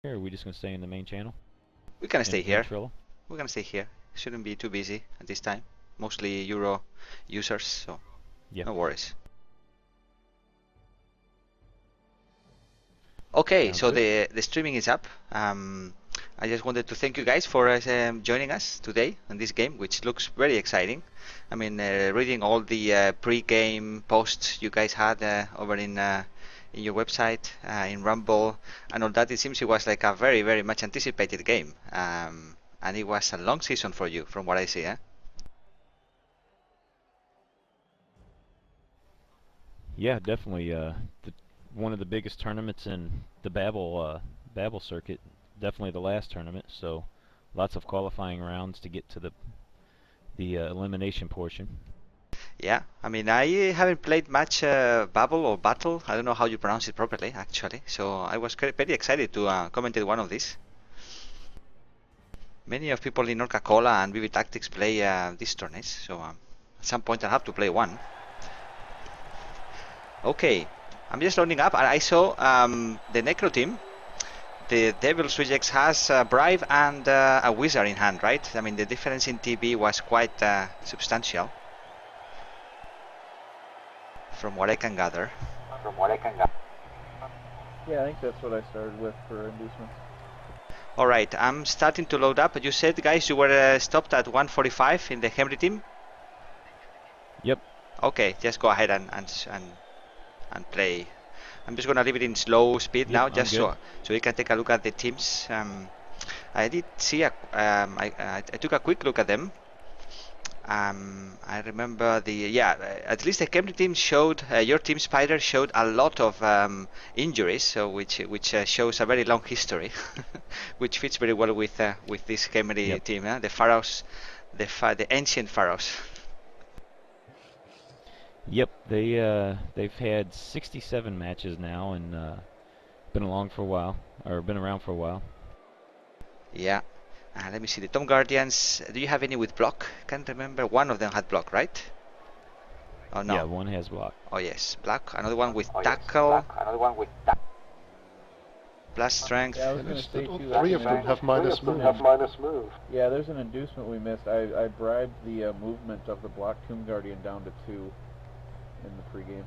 Or are we just going to stay in the main channel? We can stay here. Trilla? We're gonna stay here. Shouldn't be too busy at this time. Mostly Euro users, so Yeah. no worries. Okay, Sounds so good. the streaming is up. I just wanted to thank you guys for joining us today on this game, which looks very exciting. I mean, reading all the pre-game posts you guys had over in your website, in Rumble, and all that, it seems it was like a very, very much anticipated game. And it was a long season for you, from what I see, eh? Yeah, definitely. One of the biggest tournaments in the Bbattl circuit. Definitely the last tournament. So, lots of qualifying rounds to get to the elimination portion. Yeah, I mean, I haven't played much Bbattl or Battle. I don't know how you pronounce it properly, actually. So I was very excited to commentate one of these. Many of people in Coca-Cola and BB Tactics play these tournaments, so at some point I'll have to play one. Okay, I'm just loading up, and I saw the Necro team. The Devil's Rejects has a Bribe and a Wizard in hand, right? I mean, the difference in TB was quite substantial, from what I can gather. Yeah, I think that's what I started with for inducements. All right, I'm starting to load up. You said, guys, you were stopped at 145 in the Henry team? Yep. Okay, just go ahead and play. I'm just gonna leave it in slow speed now, just so you can take a look at the teams. I did see I took a quick look at them. I remember at least the Cambridge team showed, your team Spider showed a lot of injuries, so which shows a very long history, which fits very well with this Cambridge team, the Pharaohs, the ancient Pharaohs. Yep, they've had 67 matches now and been around for a while. Yeah. Let me see the Tom Guardians. Do you have any with block? Can't remember. One of them had block, right? Oh no. Yeah, one has block. Oh yes, block. Another one with tackle. Plus strength. Yeah, I was gonna say too. Three of them have minus move. Yeah, there's an inducement we missed. I bribed the movement of the block Tomb Guardian down to 2 in the pregame.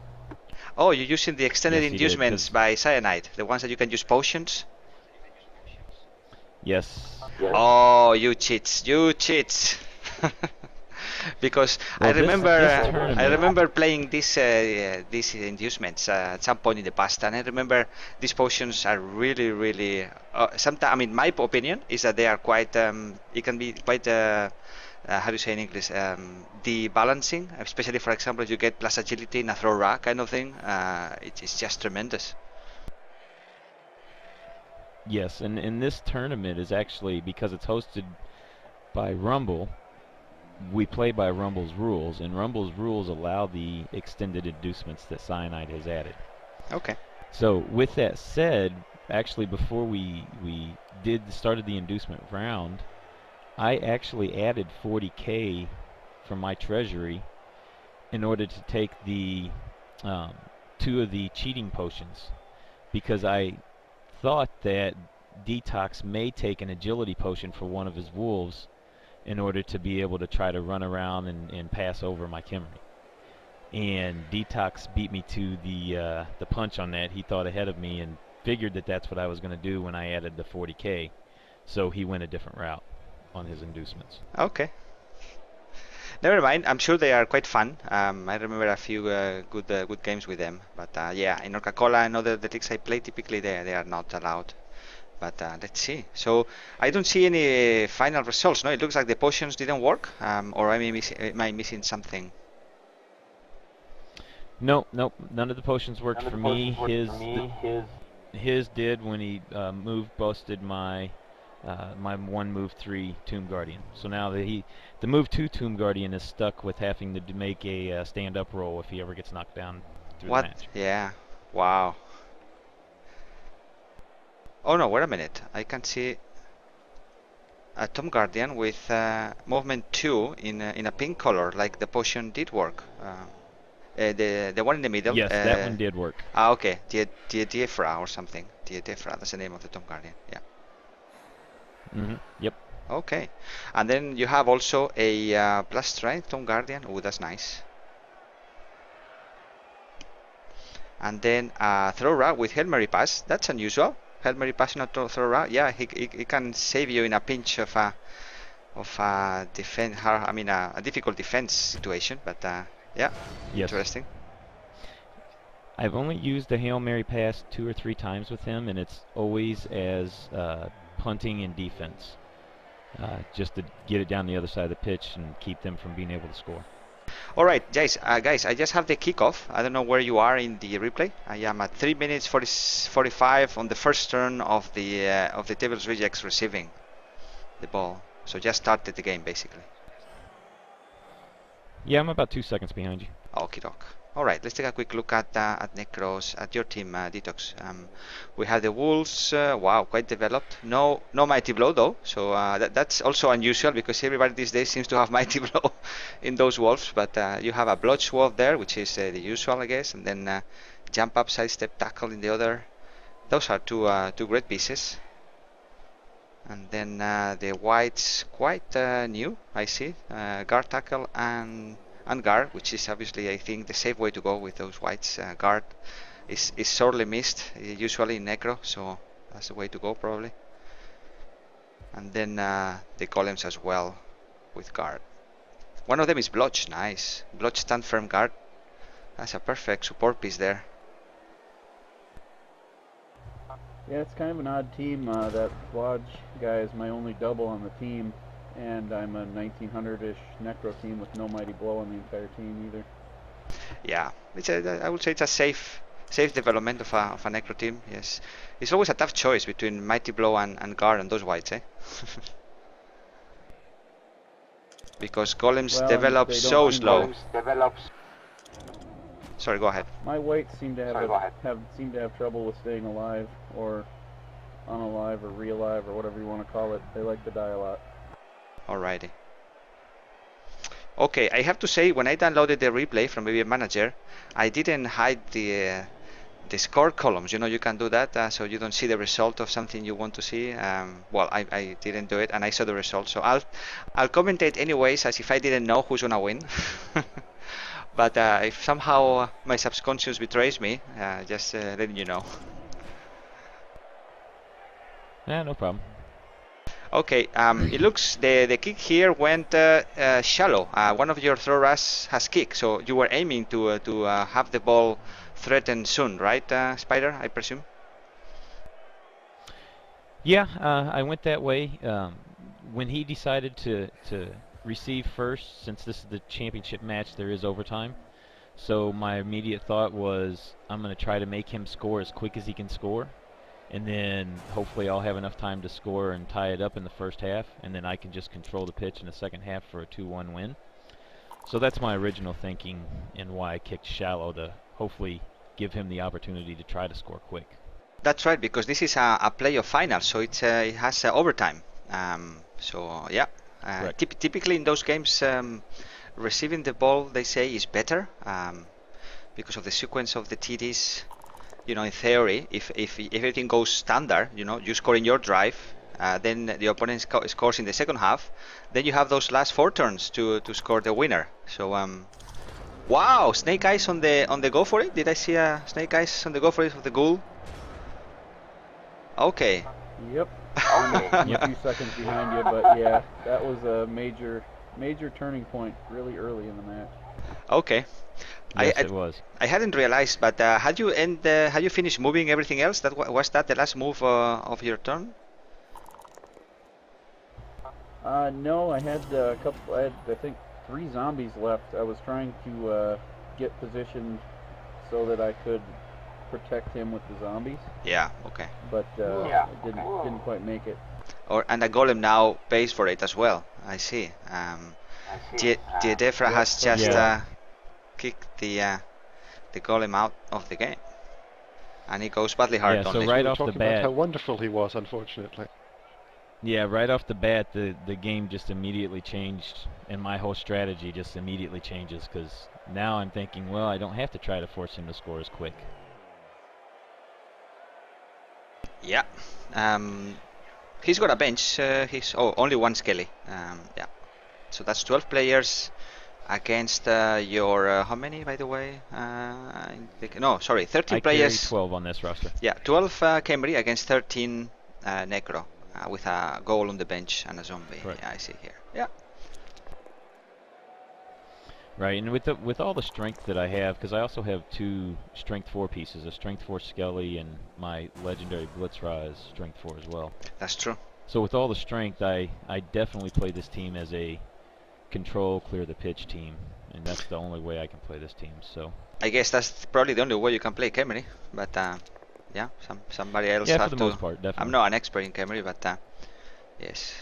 Oh, you're using the extended Yes, inducements by Cyanide, the ones that you can use potions. Yes. Oh, you cheats! You cheats! Because well, I remember playing these inducements at some point in the past, and I remember these potions are really sometimes, I mean, my opinion is that they are quite it can be quite how do you say in English, debalancing, especially for example if you get plus agility in a throw rack kind of thing. It's just tremendous. Yes, and this tournament is actually, because it's hosted by Rumble, we play by Rumble's rules, and Rumble's rules allow the extended inducements that Cyanide has added. Okay. So with that said, actually before we started the inducement round, I actually added 40k from my treasury in order to take the 2 of the cheating potions, because I thought that DeToX may take an agility potion for one of his wolves in order to be able to try to run around and pass over my Kimry. And DeToX beat me to the punch on that. He thought ahead of me and figured that that's what I was going to do when I added the 40k. So he went a different route on his inducements. Okay. Never mind. I'm sure they are quite fun. I remember a few good games with them. But yeah, in Coca-Cola and other the leagues I play, typically they are not allowed. But let's see. So I don't see any final results. No, it looks like the potions didn't work. Or am I missing something? Nope. None of the potions worked for me. His did when he busted my my 1 move 3 Tomb Guardian. So now the move 2 Tomb Guardian is stuck with having to make a stand-up roll if he ever gets knocked down through the match. Yeah. Wow. Oh no, wait a minute. I can see a Tomb Guardian with movement 2 in a pink color, like the potion did work. The one in the middle. Yes, that one did work. Okay. Diefra or something. Diefra, that's the name of the Tomb Guardian. Yeah. Yep. Okay. And then you have also a plus strength Tomb Guardian. Oh, that's nice. And then throw route with Hail Mary pass. That's unusual. Hail Mary pass not throw route. Yeah, he can save you in a pinch of a defense. I mean a difficult defense situation. But yeah, Yes. interesting. I've only used the Hail Mary pass 2 or 3 times with him, and it's always as punting and defense, just to get it down the other side of the pitch and keep them from being able to score. All right, guys, I just have the kickoff. I don't know where you are in the replay. I am at 3 minutes 45 on the first turn of the Devil's Rejects receiving the ball. So just started the game basically. Yeah, I'm about 2 seconds behind you. Okie doke. All right, let's take a quick look at Necros, at your team, DeToX. We have the Wolves. Wow, quite developed. No Mighty Blow though, so that's also unusual because everybody these days seems to have Mighty Blow in those Wolves. But you have a Blodge Wolf there, which is the usual, I guess, and then Jump Up, Sidestep, Tackle in the other. Those are two great pieces. And then the Whites, quite new, I see. Guard, Tackle, and guard, which is obviously, I think, the safe way to go with those Whites. Guard is sorely missed, usually in Necro, so that's the way to go probably. And then the Golems as well with guard. One of them is Blotch, nice. Blotch stand firm guard. That's a perfect support piece there. Yeah, it's kind of an odd team. That Lodge guy is my only double on the team, and I'm a 1900-ish Necro team with no Mighty Blow on the entire team either. Yeah, I would say it's a safe development of a Necro team. Yes, it's always a tough choice between Mighty Blow and Guard and those Whites, eh? Because Golems develop so slow. Sorry, go ahead. My Whites seem to have trouble with staying alive, or unalive, or re-alive, or whatever you want to call it. They like to die a lot. Alrighty. Okay, I have to say, when I downloaded the replay from BB Manager, I didn't hide the score columns. You know, you can do that, so you don't see the result of something you want to see. Well, I didn't do it, and I saw the result, so I'll commentate anyways, as if I didn't know who's gonna win. But if somehow my subconscious betrays me, just letting you know. Yeah, no problem. Okay, it looks the kick here went shallow. One of your throwers has kick, so you were aiming to have the ball threatened soon, right, Spydyr, I presume? Yeah, I went that way. When he decided to receive first, since this is the championship match, there is overtime. So my immediate thought was, I'm going to try to make him score as quick as he can score, and then hopefully I'll have enough time to score and tie it up in the first half, and then I can just control the pitch in the second half for a 2-1 win. So that's my original thinking, and why I kicked shallow, to hopefully give him the opportunity to try to score quick. That's right, because this is a playoff final, so it has overtime. So yeah, typically in those games, receiving the ball, they say, is better because of the sequence of the TDs. You know, in theory, if everything goes standard, you know, you score in your drive, then the opponent scores in the second half, then you have those last 4 turns to score the winner. So wow, Snake Eyes on the go for it. Did I see a Snake Eyes on the go for it of the ghoul? Okay. Yep. I'm a few seconds behind you, but yeah, that was a major turning point really early in the match. Okay. Yes, it was. I hadn't realized, but had you finished moving everything else? Was that the last move of your turn? No, I had a couple. I think 3 zombies left. I was trying to get positioned so that I could protect him with the zombies. Yeah. Okay. But I didn't quite make it. And the golem now pays for it as well. I see. Defra has just kicked the golem out of the game, and he goes badly hard on so it. right off the bat, about how wonderful he was, unfortunately. Yeah, right off the bat, the game just immediately changed, and my whole strategy just immediately changes because now I'm thinking, well, I don't have to try to force him to score as quick. Yeah. He's got a bench. He's only one Skelly. Yeah. So that's 12 players against your how many, by the way? No, sorry, 13 I carry players. 12 on this roster. Yeah, 12 Khemri against 13 Necro with a goal on the bench and a zombie. Right. Yeah, I see here. Yeah. Right, and with all the strength that I have, because I also have 2 strength 4 pieces, a strength 4 Skelly and my legendary Blitzra is strength 4 as well. That's true. So with all the strength, I definitely play this team as a control, clear the pitch team, and that's the only way I can play this team. So I guess that's probably the only way you can play Khemri, but yeah, somebody else yeah, have for to. the most part, definitely. I'm not an expert in Khemri, but yes,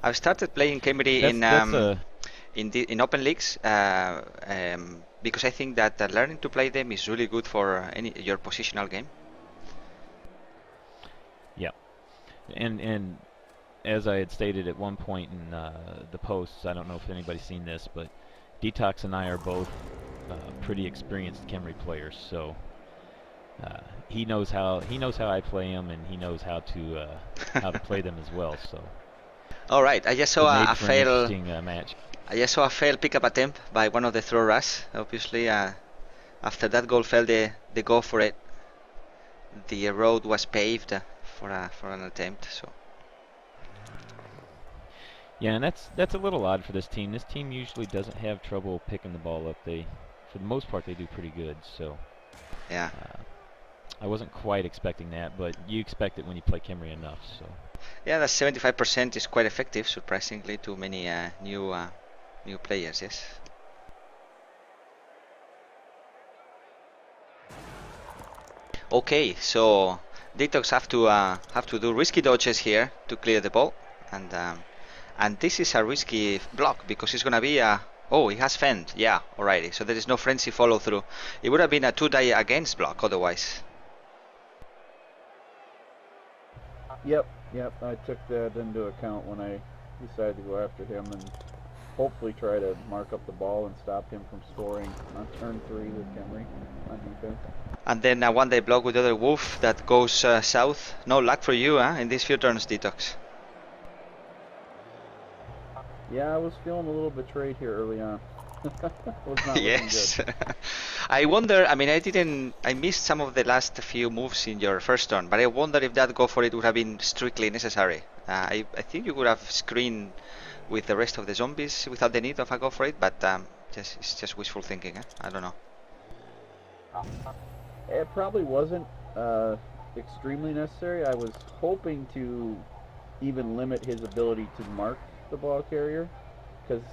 I've started playing Khemri in open leagues because I think that learning to play them is really good for your positional game. Yeah, and as I had stated at one point in the posts, I don't know if anybody's seen this, but DeToX and I are both pretty experienced Khemri players, so he knows how I play him, and he knows how to play them as well. So all right, I just saw a fail. Match. I just saw a failed pickup attempt by one of the throwers. Obviously, after that goal fell, they go for it. The road was paved for an attempt. So yeah, and that's a little odd for this team. This team usually doesn't have trouble picking the ball up. For the most part, they do pretty good. So yeah, I wasn't quite expecting that, but you expect it when you play Khemri enough. So yeah, that 75% is quite effective, surprisingly, to many new players. Yes. Okay, so DeToX have to do risky dodges here to clear the ball, and this is a risky block because it's gonna be a he has fend. Yeah, alrighty. So there is no frenzy follow through. It would have been a 2-die against block otherwise. Yep. I took that into account when I decided to go after him and hopefully try to mark up the ball and stop him from scoring on turn 3 with Khemri on defense. And then a 1-die block with the other wolf that goes south. No luck for you, in these few turns, DeToX. Yeah, I was feeling a little betrayed here early on. Was not yes. good. I wonder, I missed some of the last few moves in your first turn, but I wonder if that go for it would have been strictly necessary. I think you could have screened with the rest of the zombies without the need of a go for it, but it's just wishful thinking. I don't know. It probably wasn't extremely necessary. I was hoping to even limit his ability to mark the ball carrier, because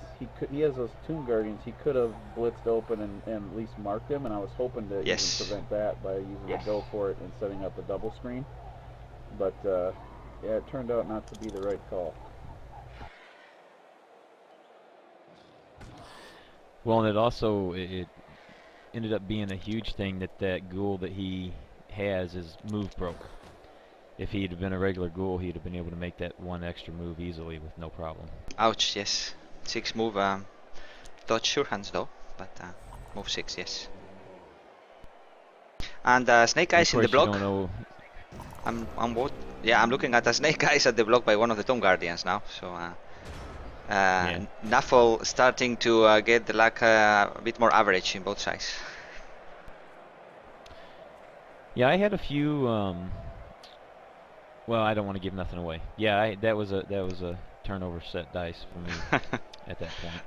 he has those Tomb Guardians. He could have blitzed open and at least marked him, and I was hoping to even prevent that by using the go for it and setting up a double screen. But yeah, it turned out not to be the right call. well, and it also it ended up being a huge thing that ghoul that he has is move broke. If he'd have been a regular ghoul, he'd have been able to make that one extra move easily with no problem. Ouch, yes. 6 move, dodge sure hands though, but move 6, yes. And Snake Eyes in the block. I'm looking at the Snake Eyes at the block by one of the Tomb Guardians now, so Nuffle starting to get the luck a bit more average in both sides. Yeah, I had a few. Well, I don't want to give nothing away. Yeah, that was a turnover set dice for me at that point.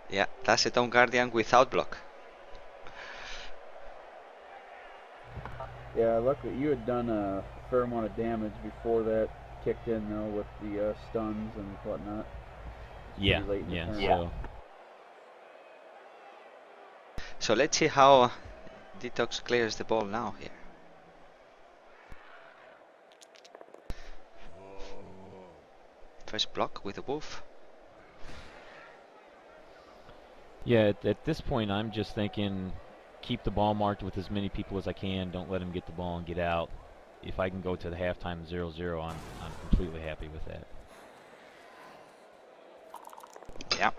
Yeah, that's a Tomb Guardian without block. Yeah, luckily you had done a fair amount of damage before that kicked in, though, with the stuns and whatnot. Yeah. So let's see how DeToX clears the ball now here. First block with the wolf. Yeah, at this point I'm just thinking keep the ball marked with as many people as I can. Don't let him get the ball and get out. if I can go to the halftime 0-0, I'm completely happy with that. Yeah.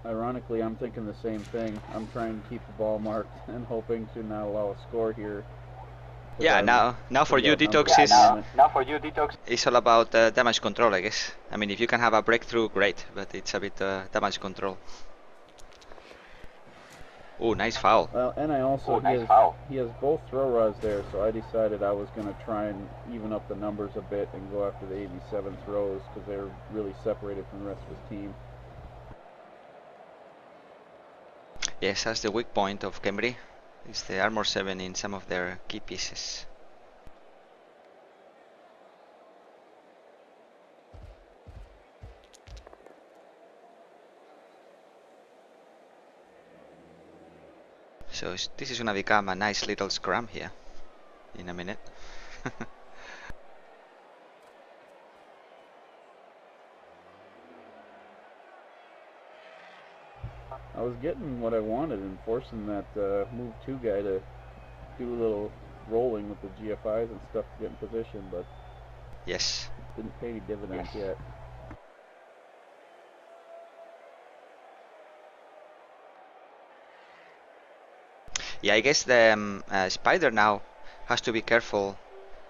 Ironically, I'm thinking the same thing. I'm trying to keep the ball marked and hoping to not allow a score here. Yeah, now for you, DeToX is all about damage control, I guess. I mean, if you can have a breakthrough, great, but it's a bit damage control. Oh, nice foul. Well, and I also he has both throw rods there, so I decided I was going to try and even up the numbers a bit and go after the 87 throws because they're really separated from the rest of his team. Yes, that's the weak point of Khemri, is the armor 7 in some of their key pieces. So this is gonna become a nice little scrum here in a minute. I was getting what I wanted and forcing that move 2 guy to do a little rolling with the GFIs and stuff to get in position, but yes, didn't pay any dividends yet. Yeah, I guess the Spydyr now has to be careful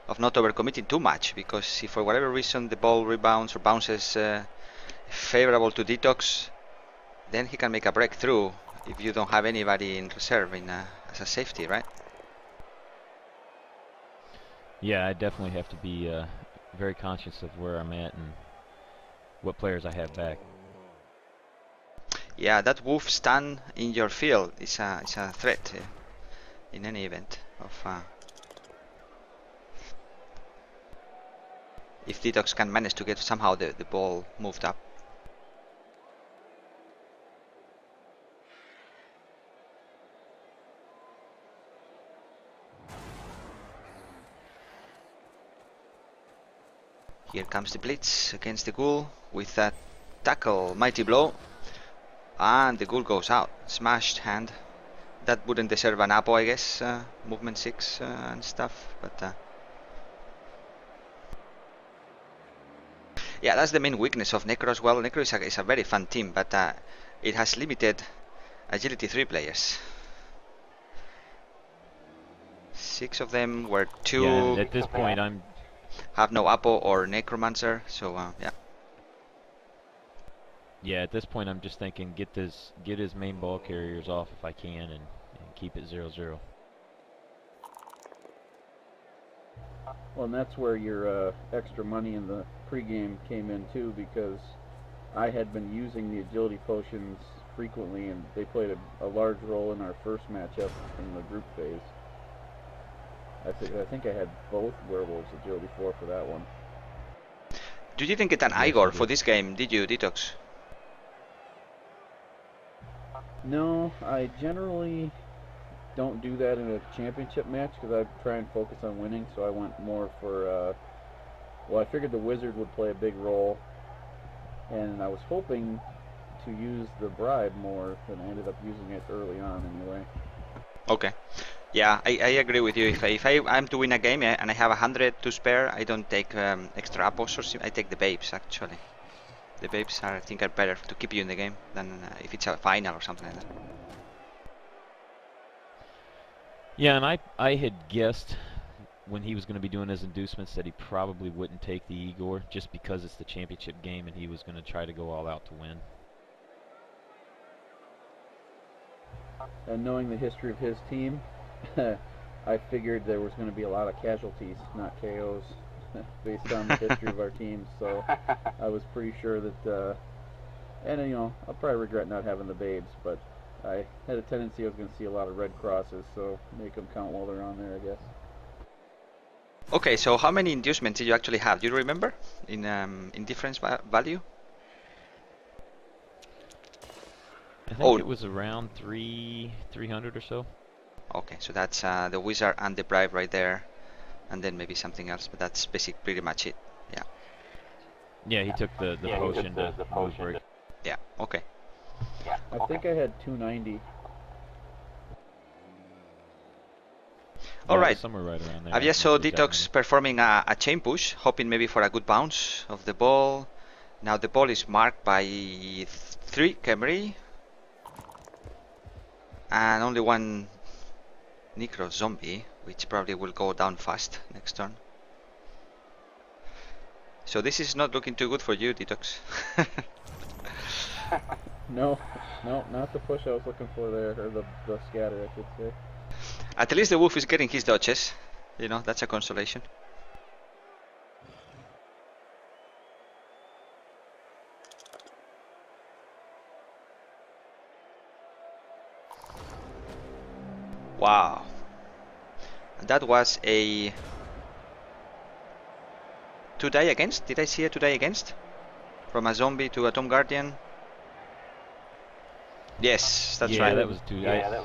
of not overcommitting too much, because if for whatever reason the ball rebounds or bounces favorable to DeToX, then he can make a breakthrough if you don't have anybody in reserve as a safety, right? Yeah, I definitely have to be very conscious of where I'm at and what players I have back. Yeah, that wolf stun in your field is a threat in any event of if DeToX can manage to get somehow the ball moved up. Here comes the blitz against the ghoul with that tackle, mighty blow, and the ghoul goes out. Smashed hand. That wouldn't deserve an apo, I guess. Movement 6 and stuff, but yeah, that's the main weakness of Necro as well. Necro is a very fun team, but it has limited agility 3 players. 6 of them, where 2 Yeah, at this point have no apo or necromancer, so yeah. Yeah, at this point I'm just thinking get his main ball carriers off if I can and keep it 0-0. Well, and that's where your extra money in the pregame came in too, because I had been using the agility potions frequently, and they played a large role in our first matchup in the group phase. I think I had both werewolves agility 4 for that one. You didn't get an Igor for this game, did you, DeToX? No, I generally don't do that in a championship match because I try and focus on winning, so I went more for, well, I figured the wizard would play a big role, and I was hoping to use the bribe more than I ended up using it early on anyway. Okay. Yeah, I agree with you. If I'm to win a game and I have 100 to spare, I don't take extra appos, or I take the babes actually. The babes I think are better to keep you in the game than if it's a final or something like that. Yeah, and I had guessed when he was going to be doing his inducements that he probably wouldn't take the Igor just because it's the championship game and he was going to try to go all out to win. And knowing the history of his team, I figured there was going to be a lot of casualties, not KOs, based on the history of our team. So I was pretty sure that, and you know, I'll probably regret not having the babes, but I had a tendency I was going to see a lot of red crosses, so make them count while they're on there, I guess. Okay, so how many inducements did you actually have? Do you remember in difference value? I think it was around 300 or so. Okay, so that's the wizard and the bribe right there, and then maybe something else, but that's pretty much it. Yeah. Yeah, he took the potion to move break. Yeah. Okay. I think I had 290. All right. somewhere right around there. I just saw DeToX performing a chain push, hoping maybe for a good bounce of the ball. Now the ball is marked by 3 KHE and only 1 Necro zombie, which probably will go down fast next turn. So this is not looking too good for you, DeToX. No, not the push I was looking for there, or the scatter, I should say. At least the wolf is getting his dodges. You know, that's a consolation. Wow. That was a 2 die against? Did I see a 2 die against? From a zombie to a Tomb Guardian? Yes, that's right. Yeah, that was 2 die.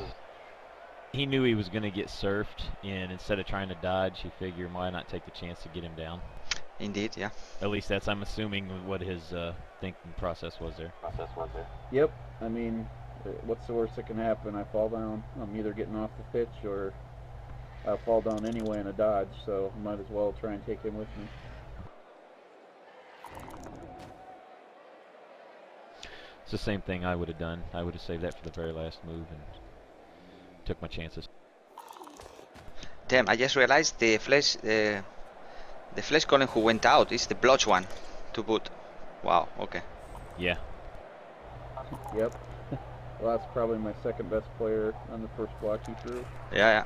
He knew he was going to get surfed, and instead of trying to dodge, he figured why not take the chance to get him down. Indeed, yeah. At least that's, I'm assuming, what his thinking process was there. Yep, I mean, what's the worst that can happen? I fall down. I'm either getting off the pitch or I fall down anyway in a dodge, so might as well try and take him with me. It's the same thing I would have done. I would have saved that for the very last move and took my chances. Damn, I just realized the flesh golem who went out is the blotch one to boot. Wow, okay. Yeah. Yep. Well, that's probably my second best player on the first block he threw. Yeah.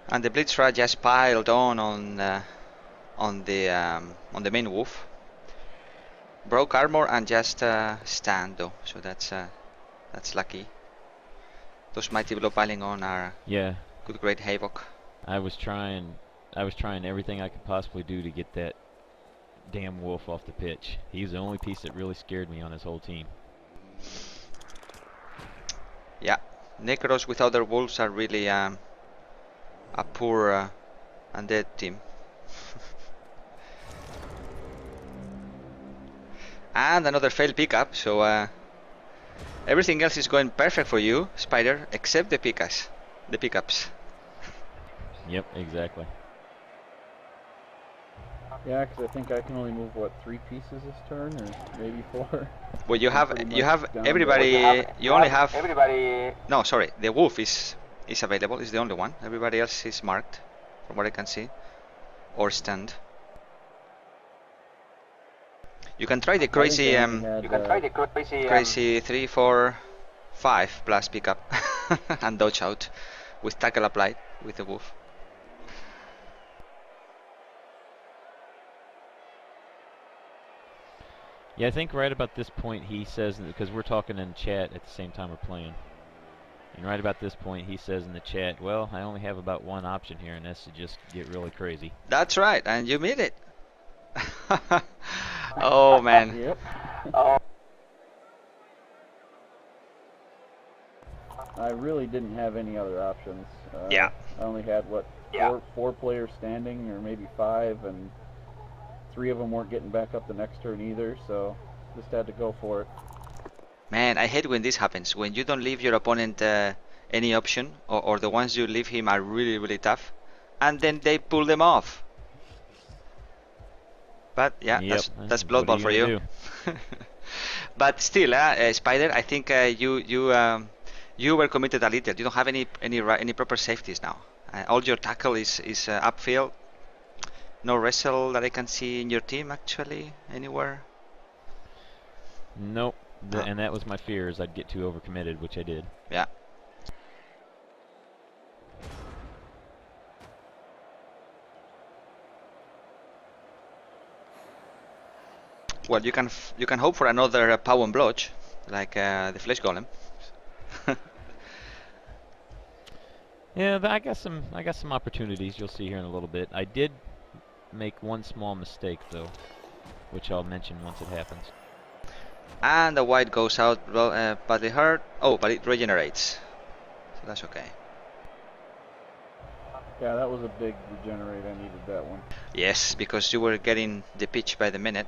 And the Blitzra just piled on the main wolf. Broke armor and just stand though, so that's lucky. Those mighty blow piling on are good, great havoc. I was trying everything I could possibly do to get that damn wolf off the pitch. He's the only piece that really scared me on his whole team. Yeah, Necros without their wolves are really a poor undead team. And another failed pickup, so everything else is going perfect for you, Spydyr, except the pickups. Yep, exactly. Yeah, because I think I can only move, what, 3 pieces this turn, or maybe 4? Well, you have everybody. You only have everybody. No, sorry, the wolf is available. Is the only one. Everybody else is marked, from what I can see, or stand. You can try the crazy. Crazy 3, 4, 5 plus pickup and dodge out with tackle applied with the wolf. Yeah, I think right about this point he says, because we're talking in chat at the same time we're playing, and right about this point he says in the chat, well, I only have about one option here, and that's to just get really crazy. That's right, and you made it. Oh man. Yep. I really didn't have any other options. Yeah. I only had, what, 4 players standing, or maybe 5, and 3 of them weren't getting back up the next turn either, so just had to go for it. Man, I hate when this happens. When you don't leave your opponent any option, or the ones you leave him are really, really tough, and then they pull them off. But yeah, yep, that's Blood Bowl for you. But still, Spydyr, I think you were committed a little. You don't have any proper safeties now. All your tackle is upfield. No wrestle that I can see in your team actually anywhere. Nope. And that was my fear, is I'd get too overcommitted, which I did. Yeah. Well, you can hope for another Pow and Blotch, like the Flesh Golem. Yeah, I got some opportunities. You'll see here in a little bit. I did make one small mistake though, which I'll mention once it happens. And the white goes out, badly hurt. Oh, but it regenerates, so that's okay. Yeah, that was a big regenerate. I needed that one. Yes, because you were getting the pitch by the minute.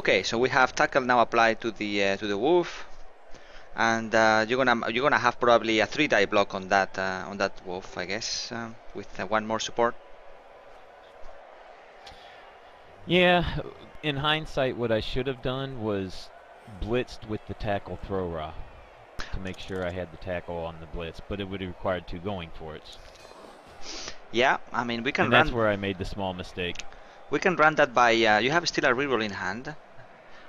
Okay, so we have tackle now applied to the wolf, and you're gonna have probably a 3-die block on that wolf, I guess, with one more support. Yeah, in hindsight, what I should have done was blitzed with the tackle throw raw to make sure I had the tackle on the blitz, but it would have required 2 going for it. Yeah, I mean we can And run. that's where I made the small mistake. We can run that by. You have still a reroll in hand.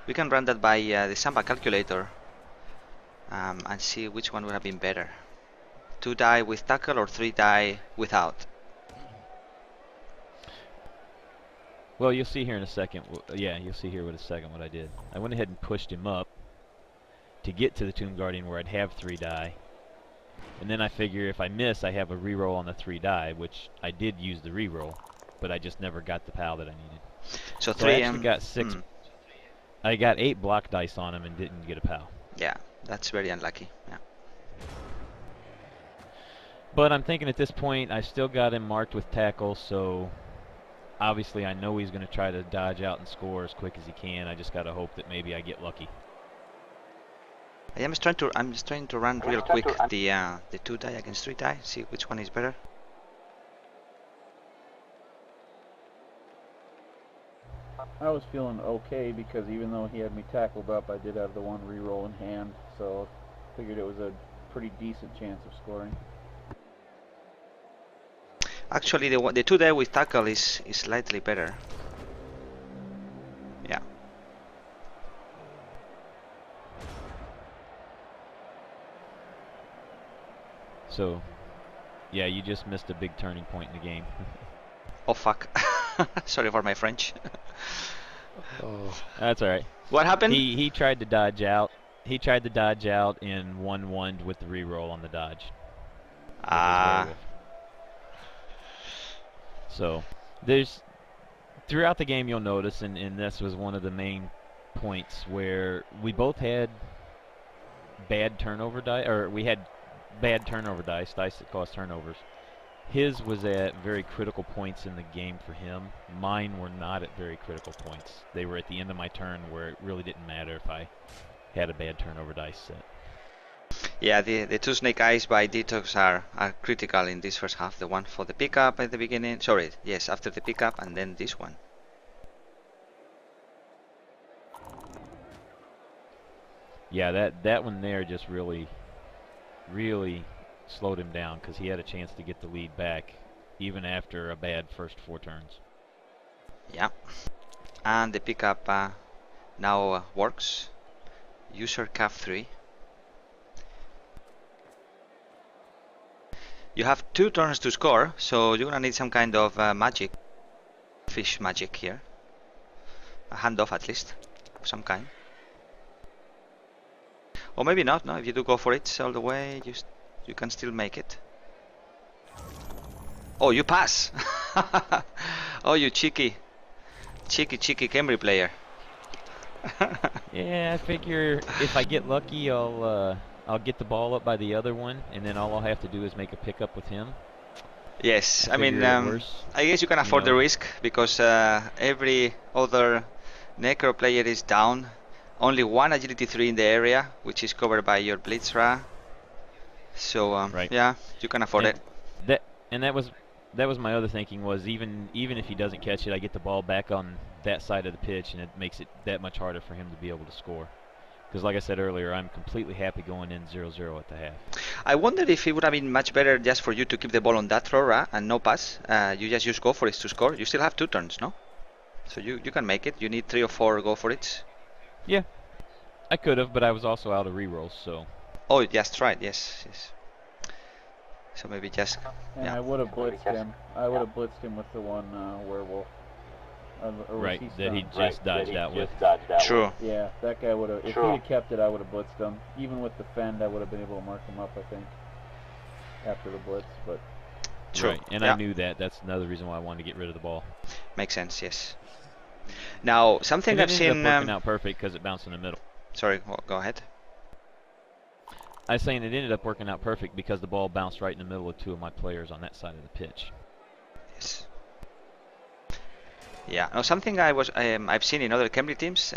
We can run that by the Samba calculator and see which one would have been better. 2-die with tackle or 3-die without. Well, you'll see here in a second. Yeah, you'll see here in a second what I did. I went ahead and pushed him up to get to the Tomb Guardian where I'd have 3 die. And then I figure if I miss, I have a reroll on the 3 die, which I did use the reroll, but I just never got the PAL that I needed. So I actually got 6. I got 8 block dice on him and didn't get a PAL. Yeah, that's very unlucky. Yeah. But I'm thinking at this point, I still got him marked with tackle, so obviously I know he's going to try to dodge out and score as quick as he can. I just got to hope that maybe I get lucky. I'm just trying to run real quick the 2-die against 3-die, see which one is better. I was feeling okay because even though he had me tackled up, I did have the one reroll in hand, so figured it was a pretty decent chance of scoring. Actually, the 2-die with tackle is slightly better. Yeah. So, yeah, you just missed a big turning point in the game. Oh fuck. Sorry for my French. Oh, that's all right. What happened? He tried to dodge out. He tried to dodge out and 1-1'd with the reroll on the dodge. So there's throughout the game you'll notice, and this was one of the main points where we both had bad turnover dice, or we had bad turnover dice that caused turnovers. His was at very critical points in the game for him. Mine were not at very critical points. They were at the end of my turn where it really didn't matter if I had a bad turnover dice set. Yeah, the 2 snake eyes by DeToX are critical in this first half. The one for the pickup at the beginning. Sorry, yes, after the pickup, and then this one. Yeah, that one there just really slowed him down because he had a chance to get the lead back even after a bad first 4 turns. Yeah, and the pickup now works. User CAF 3. You have 2 turns to score, so you're gonna need some kind of magic, fish magic here. A handoff at least, of some kind. Or maybe not, no, if you do go for it all the way, you can still make it. Oh, you pass! Oh, you cheeky Camry player. Yeah, I figure if I get lucky, I'll get the ball up by the other one, and then all I'll have to do is make a pickup with him. Yes, I mean, worse, I guess you can afford the risk because every other Necro player is down. Only 1 agility 3 in the area, which is covered by your Blitzra. So right. yeah, you can afford it. That was my other thinking was even if he doesn't catch it, I get the ball back on that side of the pitch, and it makes it that much harder for him to be able to score. Because like I said earlier, I'm completely happy going in 0-0 at the half. I wonder if it would have been much better just for you to keep the ball on that throw and no pass. You just use go for it to score. You still have 2 turns, no? So you can make it. You need 3 or 4 go for it. Yeah, I could have, but I was also out of rerolls, so. Oh, just right. Yes. So maybe just. And yeah. I would have blitzed him. I would have blitzed him with the one werewolf. Right, that he just dodged out with. True. Yeah, that guy would have. If he'd have kept it, I would have blitzed him. Even with the fend, I would have been able to mark him up, I think, after the blitz. But. True. Right, and I knew that. That's another reason why I wanted to get rid of the ball. Makes sense. Yes. Now something I've seen. It ended up working out perfect because it bounced in the middle. Sorry, go ahead. I was saying it ended up working out perfect because the ball bounced right in the middle of 2 of my players on that side of the pitch. Yes. Yeah. Now, something I've seen in other Cambly teams,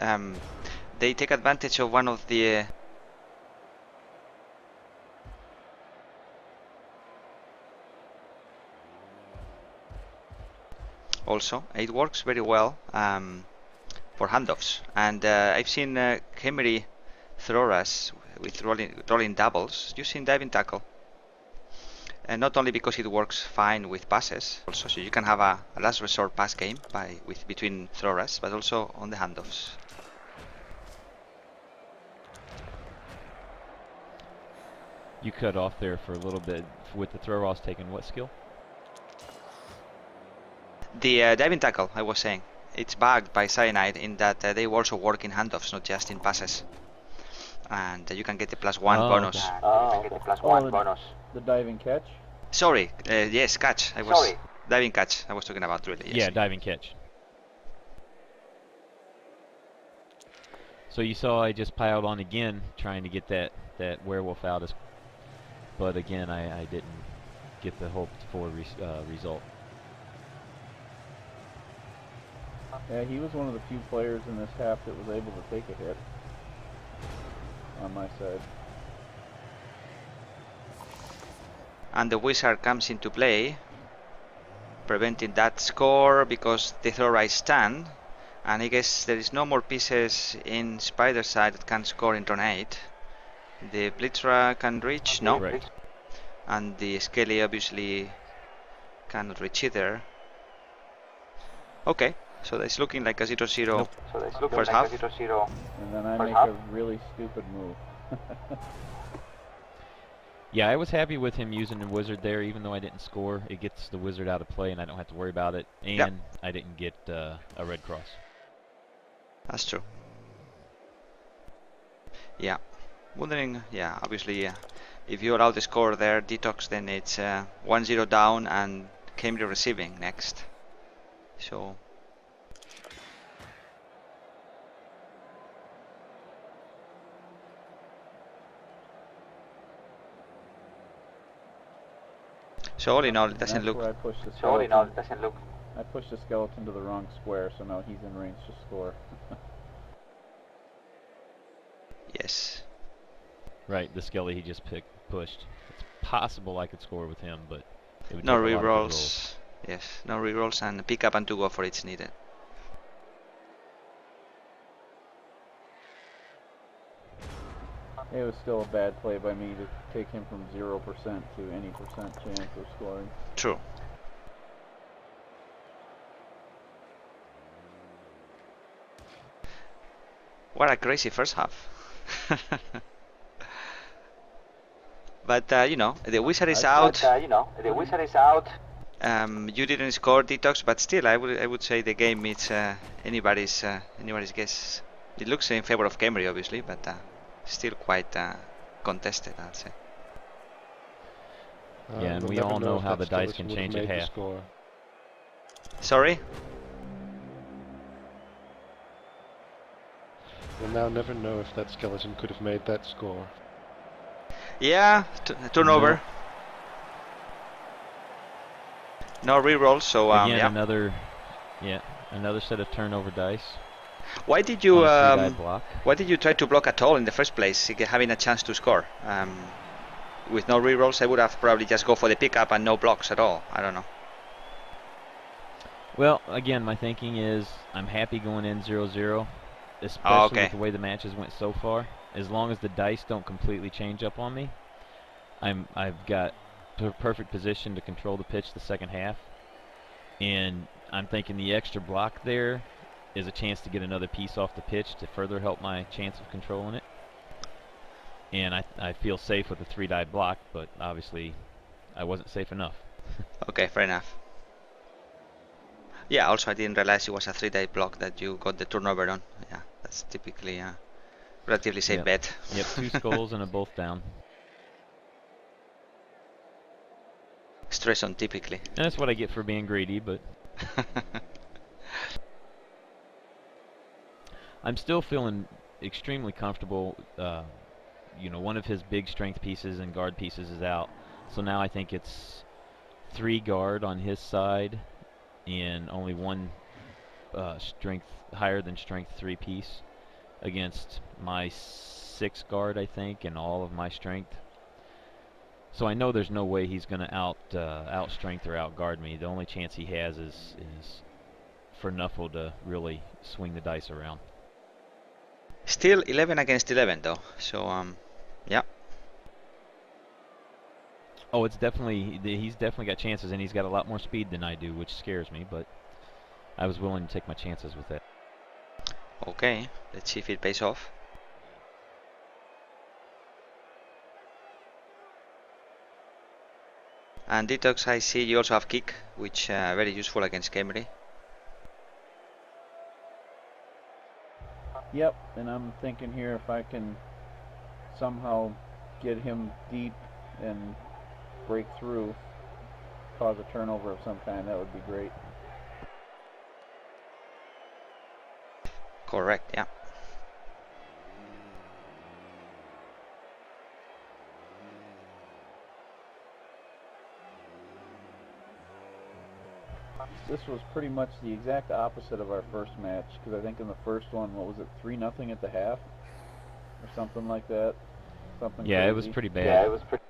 they take advantage of one of the also it works very well for handoffs, and I've seen Khemri throw us with rolling doubles using diving tackle, and not only because it works fine with passes, also so you can have a last resort pass game between throwers, but also on the handoffs. You cut off there for a little bit with the throw ross taking what skill? The diving tackle, I was saying, it's backed by Cyanide in that they also work in handoffs, not just in passes. And you can get the +1 bonus. Okay. Oh, you can get the +1 bonus. The diving catch? Sorry, yes, catch. Diving catch. I was talking about really. Yes. Yeah, diving catch. So you saw I just piled on again, trying to get that werewolf out, but again I didn't get the hoped for result. Yeah, he was one of the few players in this half that was able to take a hit on my side. And the wizard comes into play, preventing that score because the throw right stand. And I guess there is no more pieces in Spider side that can score in turn 8. The Blittra can reach, no. Right. And the Skelly obviously cannot reach either. Okay, so it's looking like a 0-0 Nope. first half. And then I make a really stupid move. Yeah, I was happy with him using the wizard there, even though I didn't score. It gets the wizard out of play and I don't have to worry about it. And Yep. I didn't get a red cross. That's true. Yeah. Wondering, yeah, obviously, if you allow the score there, DeToX, then it's 1-0 down and Cambly receiving next. So. So all in all, it doesn't That's look. where I pushed the skeleton. I pushed the skeleton to the wrong square, so now he's in range to score. Yes. Right, the skelly he just pushed. It's possible I could score with him, but it would No take a lot of good rolls. rerolls. Yes, no rerolls and pick up and to go for it's needed. It was still a bad play by me to take him from 0% to any percent chance of scoring. True. What a crazy first half. But you know, the wizard is out. You didn't score DeToX, but still, I would say the game is anybody's guess. It looks in favor of Cambly, obviously, but still quite contested, I'd say. Yeah, and we'll we never all know if how that the dice skeleton can would have change at made the half. score. We'll now never know if that skeleton could have made that score. Yeah, turnover. No reroll, so Again, yeah. another set of turnover dice. Why did you on a 3-die block. why did you try to block at all in the first place, having a chance to score? With no rerolls, I would have probably just go for the pickup and no blocks at all. I don't know. Well, again, my thinking is I'm happy going in 0-0, especially okay. with the way the matches went so far. As long as the dice don't completely change up on me, I've got perfect position to control the pitch the second half. And I'm thinking the extra block there is a chance to get another piece off the pitch to further help my chance of controlling it. And I feel safe with a 3-die block, but obviously I wasn't safe enough. Okay, fair enough. Yeah, also I didn't realize it was a 3-die block that you got the turnover on. Yeah, that's typically a relatively safe Yep. bet. Yep, 2 skulls and a both down. Stress on typically. And that's what I get for being greedy, but I'm still feeling extremely comfortable. You know, one of his big strength pieces and guard pieces is out. So now I think it's 3 guard on his side and only 1 strength higher than strength 3 piece against my 6 guard, I think, and all of my strength. So I know there's no way he's going to out strength or out guard me. The only chance he has is for Nuffle to really swing the dice around. Still 11 against 11 though, so yeah. Oh, it's definitely, he's definitely got chances, and he's got a lot more speed than I do, which scares me, but I was willing to take my chances with that. Okay, let's see if it pays off. And DeToX, I see you also have kick, which very useful against Khemri. Yep, and I'm thinking here if I can somehow get him deep and break through, cause a turnover of some kind, that would be great. Correct, yeah. This was pretty much the exact opposite of our first match, because I think in the first one, what was it, 3-0 at the half? Or something like that? Something Yeah, crazy. it was pretty bad. Yeah, it was pretty...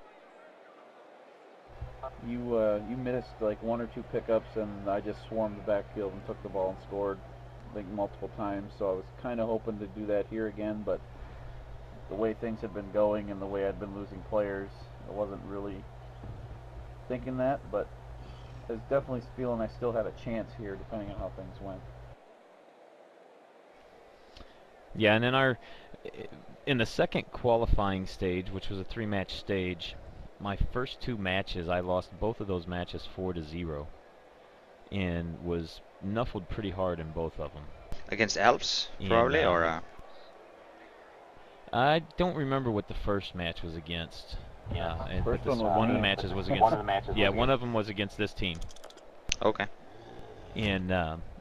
You missed like 1 or 2 pickups, and I just swarmed the backfield and took the ball and scored, I think, multiple times. So I was kind of hoping to do that here again, but the way things had been going and the way I'd been losing players, I wasn't really thinking that, but I was definitely feeling I still had a chance here, depending on how things went. Yeah, and in the second qualifying stage, which was a 3-match stage, my first 2 matches, I lost both of those matches 4-0, and was nuffled pretty hard in both of them. Against elves, And, probably, or I don't remember what the first match was against. Yeah, First but one was one of me. the matches was against. One of them was against this team. okay. And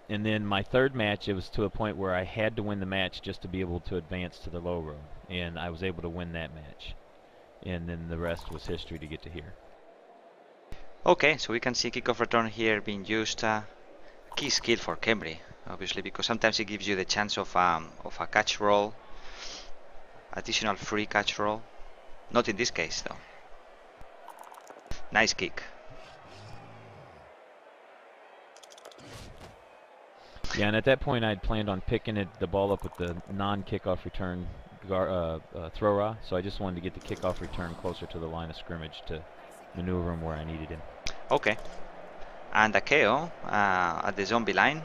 then my third match, it was to a point where I had to win the match just to be able to advance to the low road, and I was able to win that match. And then the rest was history to get to here. Okay, so we can see kickoff return here being used. Key skill for Khemri, obviously, because sometimes it gives you the chance of a catch roll, additional free catch roll. Not in this case, though. Nice kick. Yeah, and at that point I'd planned on picking the ball up with the non-kickoff return throw raw, so I just wanted to get the kickoff return closer to the line of scrimmage to maneuver him where I needed him. Okay. And a KO at the zombie line.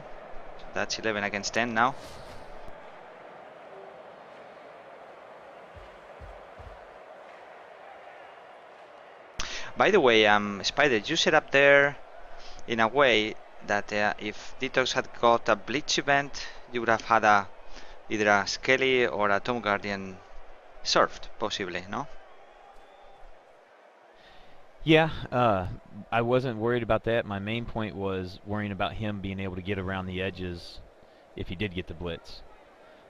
So that's 11 against 10 now. By the way, Spider, you set up there in a way that if DeToX had got a Blitz event, you would have had either a Skelly or a Tomb Guardian served, possibly, no? Yeah, I wasn't worried about that. My main point was worrying about him being able to get around the edges if he did get the blitz.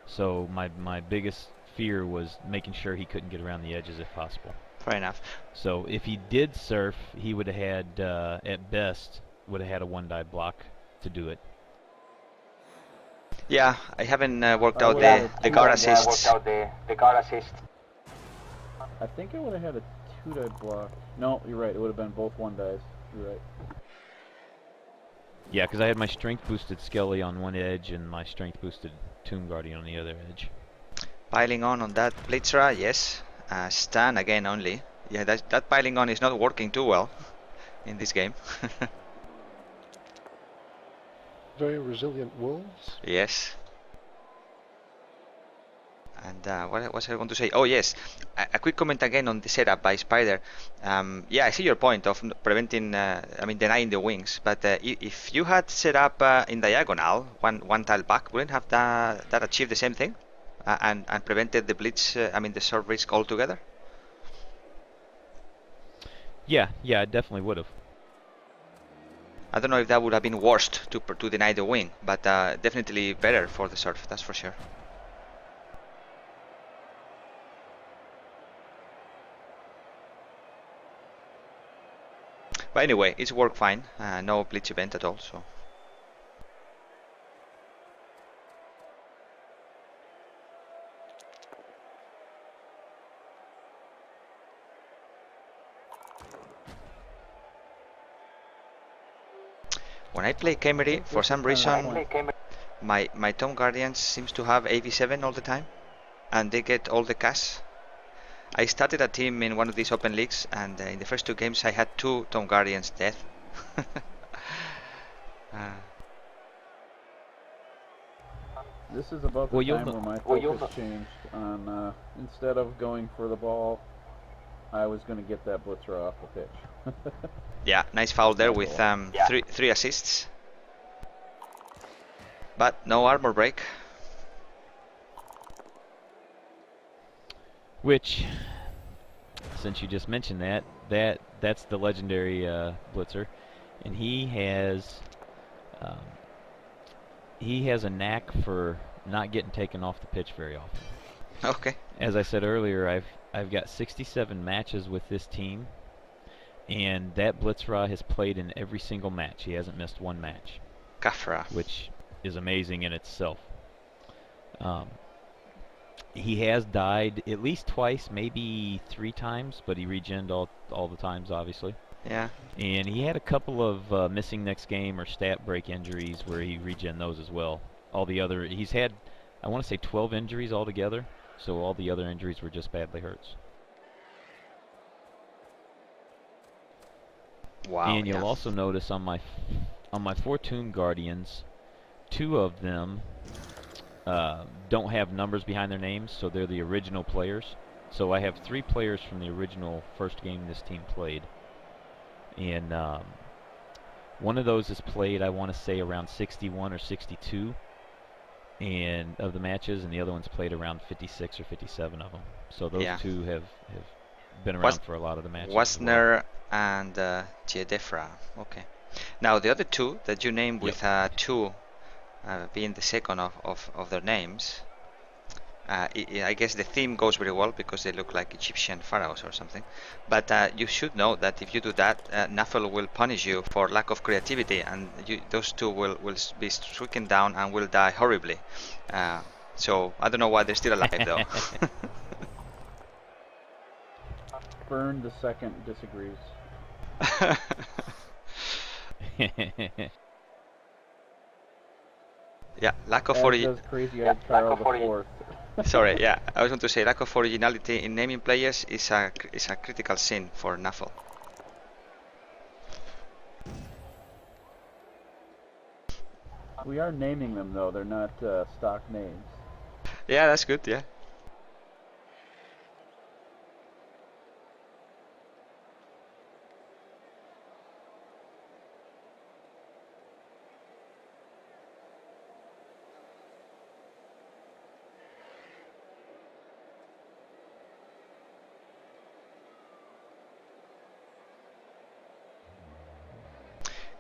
So my biggest fear was making sure he couldn't get around the edges if possible. Fair enough. So if he did surf, he would have had, at best, would have had a 1-die block to do it. Yeah, I haven't worked out the guard assists. I think I would have had a 2-die block. No, you're right. It would have been both 1-dies. You're right. Yeah, because I had my strength boosted Skelly on one edge and my strength boosted Tomb Guardian on the other edge. Piling on that Blitzra, yes. Stun again only. Yeah, that piling on is not working too well in this game. Very resilient wolves. Yes. And what was I going to say? Oh yes, a quick comment again on the setup by Spider. Yeah, I see your point of preventing, denying the wings. But if you had set up in diagonal, one tile back, wouldn't have that achieved the same thing, and prevented the blitz? The serve risk altogether. Yeah, it definitely would have. I don't know if that would have been worst to deny the wing, but definitely better for the serve. That's for sure. But anyway, it's worked fine. No blitz event at all. So When I play KHE, for some reason, Point. my Tomb Guardians seems to have AV7 all the time, and they get all the cash. I started a team in one of these open leagues, and in the first 2 games I had 2 Tomb Guardians dead. This is about the Well, time where my focus changed on, instead of going for the ball, I was going to get that blitzer off the pitch. Yeah, nice foul there with three assists. But no armor break. Which, since you just mentioned that's the legendary blitzer, and he has a knack for not getting taken off the pitch very often. Okay. As I said earlier, I've got 67 matches with this team, and that blitzer has played in every single match. He hasn't missed one match. Kafra. Which is amazing in itself. He has died at least twice, maybe 3 times, but he regened all the times, obviously. Yeah. And he had a couple of missing next game or stat break injuries where he regen those as well. All the other, he's had, I want to say 12 injuries altogether, so all the other injuries were just badly hurts. Wow. And you'll also notice on my 4 Tomb Guardians, 2 of them don't have numbers behind their names, so they're the original players. So I have 3 players from the original first game this team played. And one of those is played, I want to say, around 61 or 62 of the matches, and the other one's played around 56 or 57 of them. So those 2 have been around for a lot of the matches. Wasner and Jedefra. Okay. Now the other 2 that you named with 2 being the second of their names, I guess the theme goes very well because they look like Egyptian pharaohs or something. But you should know that if you do that, Nuffle will punish you for lack of creativity, and those 2 will be stricken down and will die horribly. So I don't know why they're still alive though. Burn the second disagrees. Yeah, lack of Crazy-eyed Carl the Fourth. Sorry, yeah, I was going to say lack of originality in naming players is a critical sin for Nuffle. We are naming them though; they're not stock names. Yeah, that's good. Yeah.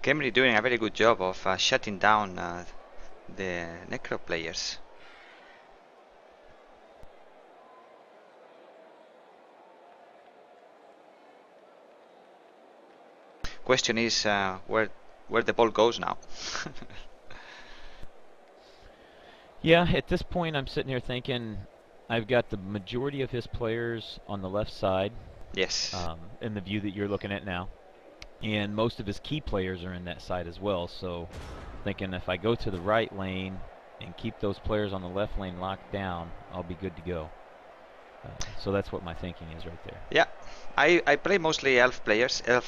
KHE doing a very good job of shutting down the Necro players. Question is where the ball goes now. Yeah, at this point I'm sitting here thinking I've got the majority of his players on the left side. Yes. In the view that you're looking at now. And most of his key players are in that side as well, so thinking if I go to the right lane and keep those players on the left lane locked down, I'll be good to go. So that's what my thinking is right there. Yeah, I play mostly elf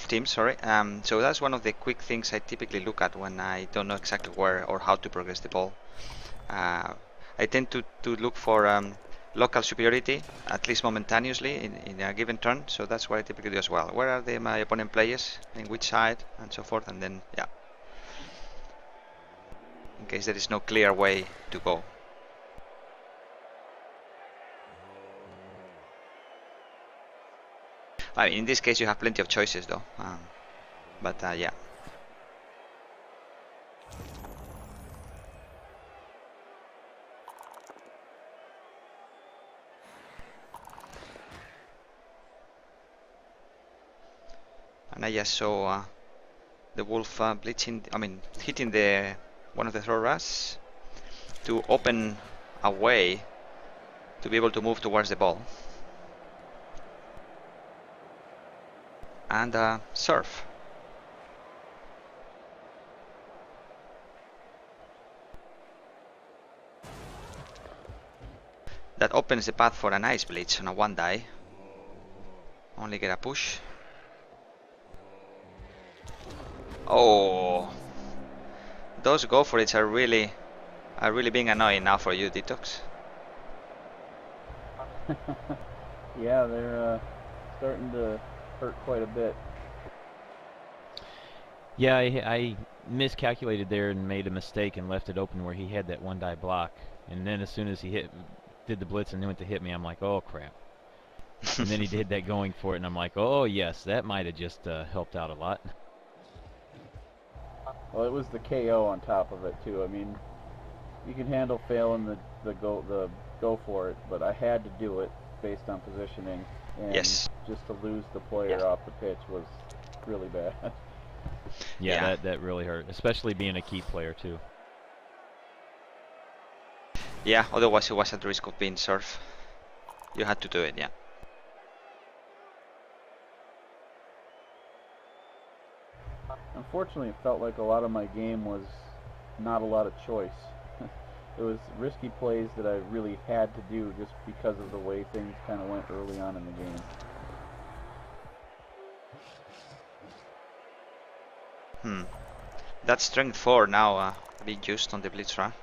teams, sorry. So that's one of the quick things I typically look at when I don't know exactly where or how to progress the ball. I tend to look for local superiority, at least momentaneously in a given turn, so that's what I typically do as well. Where are my opponent players, in which side, and so forth, and then, yeah, in case there is no clear way to go. I mean, in this case you have plenty of choices though, but yeah. And I just saw the wolf hitting one of the throwers to open a way to be able to move towards the ball. And surf. That opens the path for an Ice Blitz on a 1 die. Only get a push. Oh, those go for it are really being annoying now for you, DeToX. Yeah, they're starting to hurt quite a bit. Yeah, I miscalculated there and made a mistake and left it open where he had that 1 die block. And then as soon as he did the blitz and then went to hit me, I'm like, oh crap. And then he did that going for it, and I'm like, oh yes, that might have just helped out a lot. Well, it was the KO on top of it too. I mean, you can handle failing the go for it, but I had to do it based on positioning, and Yes. just to lose the player off the pitch was really bad. Yeah, that really hurt, especially being a key player too. Yeah, otherwise it was at risk of being served. You had to do it, yeah. Unfortunately, it felt like a lot of my game was not a lot of choice. It was risky plays that I really had to do just because of the way things kind of went early on in the game. That's strength 4 now being used on the Blitzra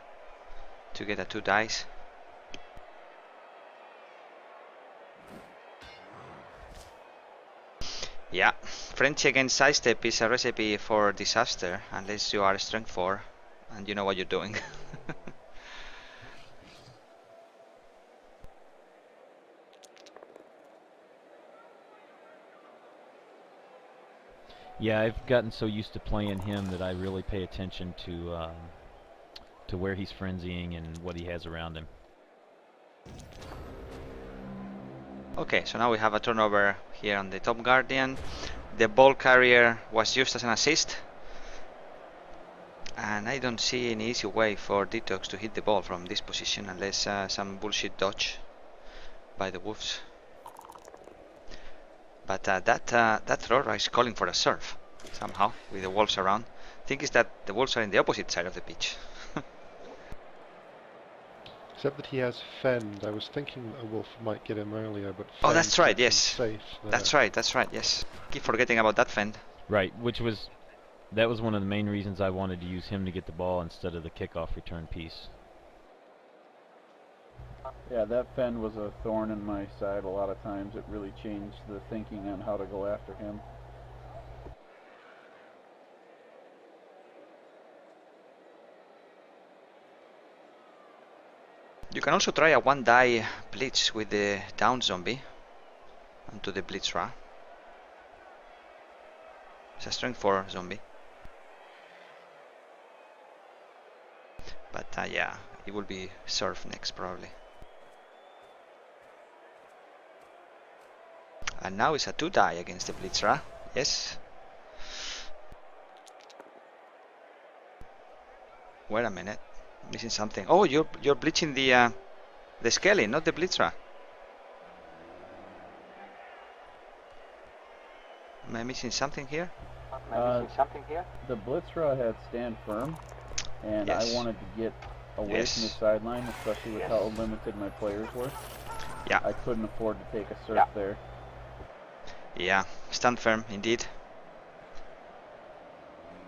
to get a 2 dice. Yeah, French against sidestep is a recipe for disaster unless you are strength 4 and you know what you're doing. Yeah, I've gotten so used to playing him that I really pay attention to where he's frenzying and what he has around him. Okay, so now we have a turnover here on the top guardian. The ball carrier was used as an assist, and I don't see any easy way for DeToX to hit the ball from this position unless some bullshit dodge by the Wolves. But that thrower is calling for a serve somehow with the Wolves around. Thing is that the Wolves are in the opposite side of the pitch. Except that he has Fend. I was thinking a wolf might get him earlier, but Oh, Fend that's right, kept him yes. safe there. That's right, yes. Keep forgetting about that Fend. Right, that was one of the main reasons I wanted to use him to get the ball instead of the kickoff return piece. Yeah, that Fend was a thorn in my side a lot of times. It really changed the thinking on how to go after him. You can also try a 1 die blitz with the down zombie onto the Blitzra. It's a strength 4 zombie. But yeah, it will be served next probably. And now it's a 2 die against the Blitzra. Yes. Wait a minute. Missing something. Oh, you're bleaching the Skelly, not the Blitzra. Am I missing something here? The Blitzra had stand firm, and Yes. I wanted to get away Yes. from the sideline, especially with how limited my players were. Yeah. I couldn't afford to take a surf there. Yeah, stand firm indeed.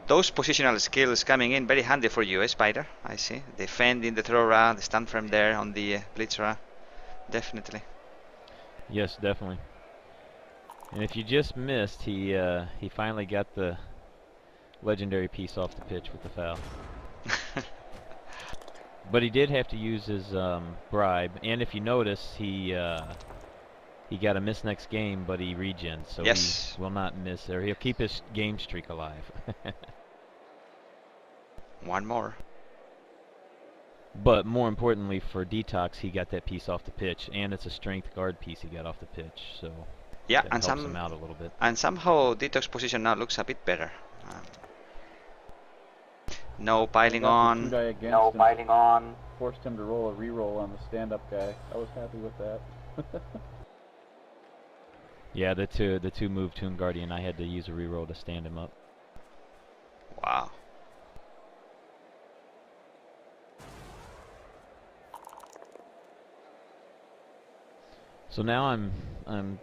Those positional skills coming in very handy for you, Spider. I see. Defend in the thrower, the stand firm there on the Blitzra. Definitely. Yes, definitely. And if you just missed, he finally got the legendary piece off the pitch with the foul. But he did have to use his bribe, and if you notice, he got a miss next game, but he regens, so Yes. he will not miss there. He'll keep his game streak alive. One more. But more importantly for DeToX, he got that piece off the pitch, and it's a strength guard piece he got off the pitch, so Yeah, that and helps him out a little bit. and somehow DeToX position now looks a bit better. No piling on. No piling on. Forced him to roll a reroll on the stand-up guy. I was happy with that. Yeah, the two move Toon Guardian, I had to use a reroll to stand him up. Wow. So now I'm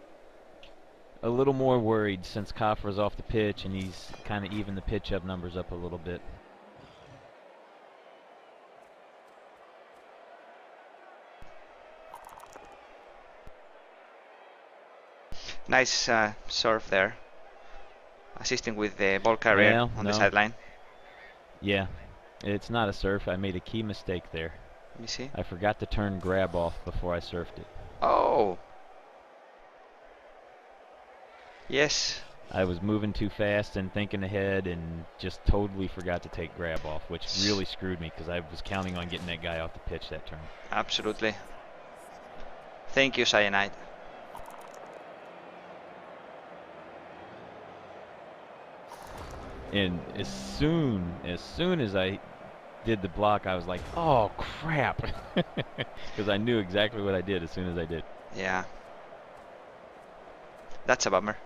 a little more worried since Kafra's off the pitch and he's kind of evened the pitch up numbers up a little bit. Nice serve there. Assisting with the ball carrier on the sideline. Yeah, it's not a surf. I made a key mistake there. Let me see. I forgot to turn grab off before I surfed it. Oh. Yes. I was moving too fast and thinking ahead and just totally forgot to take grab off, which really screwed me because I was counting on getting that guy off the pitch that turn. Absolutely. Thank you, Cyanide. And as soon as I did the block, I was like, oh crap, because I knew exactly what I did as soon as I did. Yeah. That's a bummer.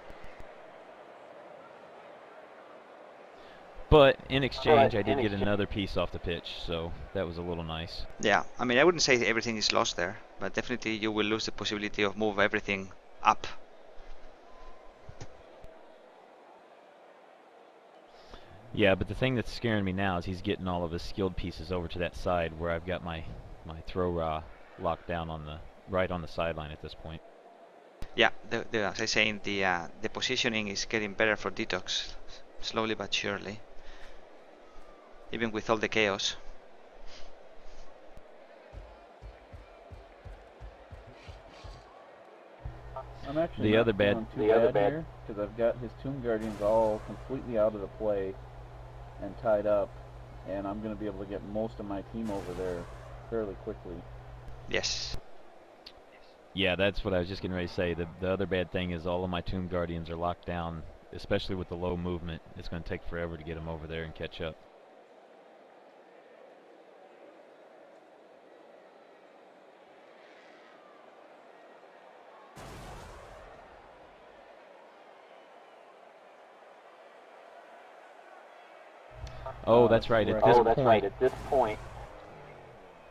But in exchange, I did get another piece off the pitch, so that was a little nice. Yeah, I mean, I wouldn't say everything is lost there, but definitely you will lose the possibility of move everything up. Yeah, but the thing that's scaring me now is he's getting all of his skilled pieces over to that side where I've got my throw raw locked down on the right on the sideline at this point. Yeah, as I say, the positioning is getting better for DeToX, slowly but surely, even with all the chaos. I'm actually the not other bad here because I've got his Tomb Guardians all completely out of the play and tied up, and I'm going to be able to get most of my team over there fairly quickly. Yes. Yeah, that's what I was just getting ready to say. The other bad thing is all of my Tomb Guardians are locked down, especially with the low movement. It's going to take forever to get them over there and catch up. Oh, that's right. At this point.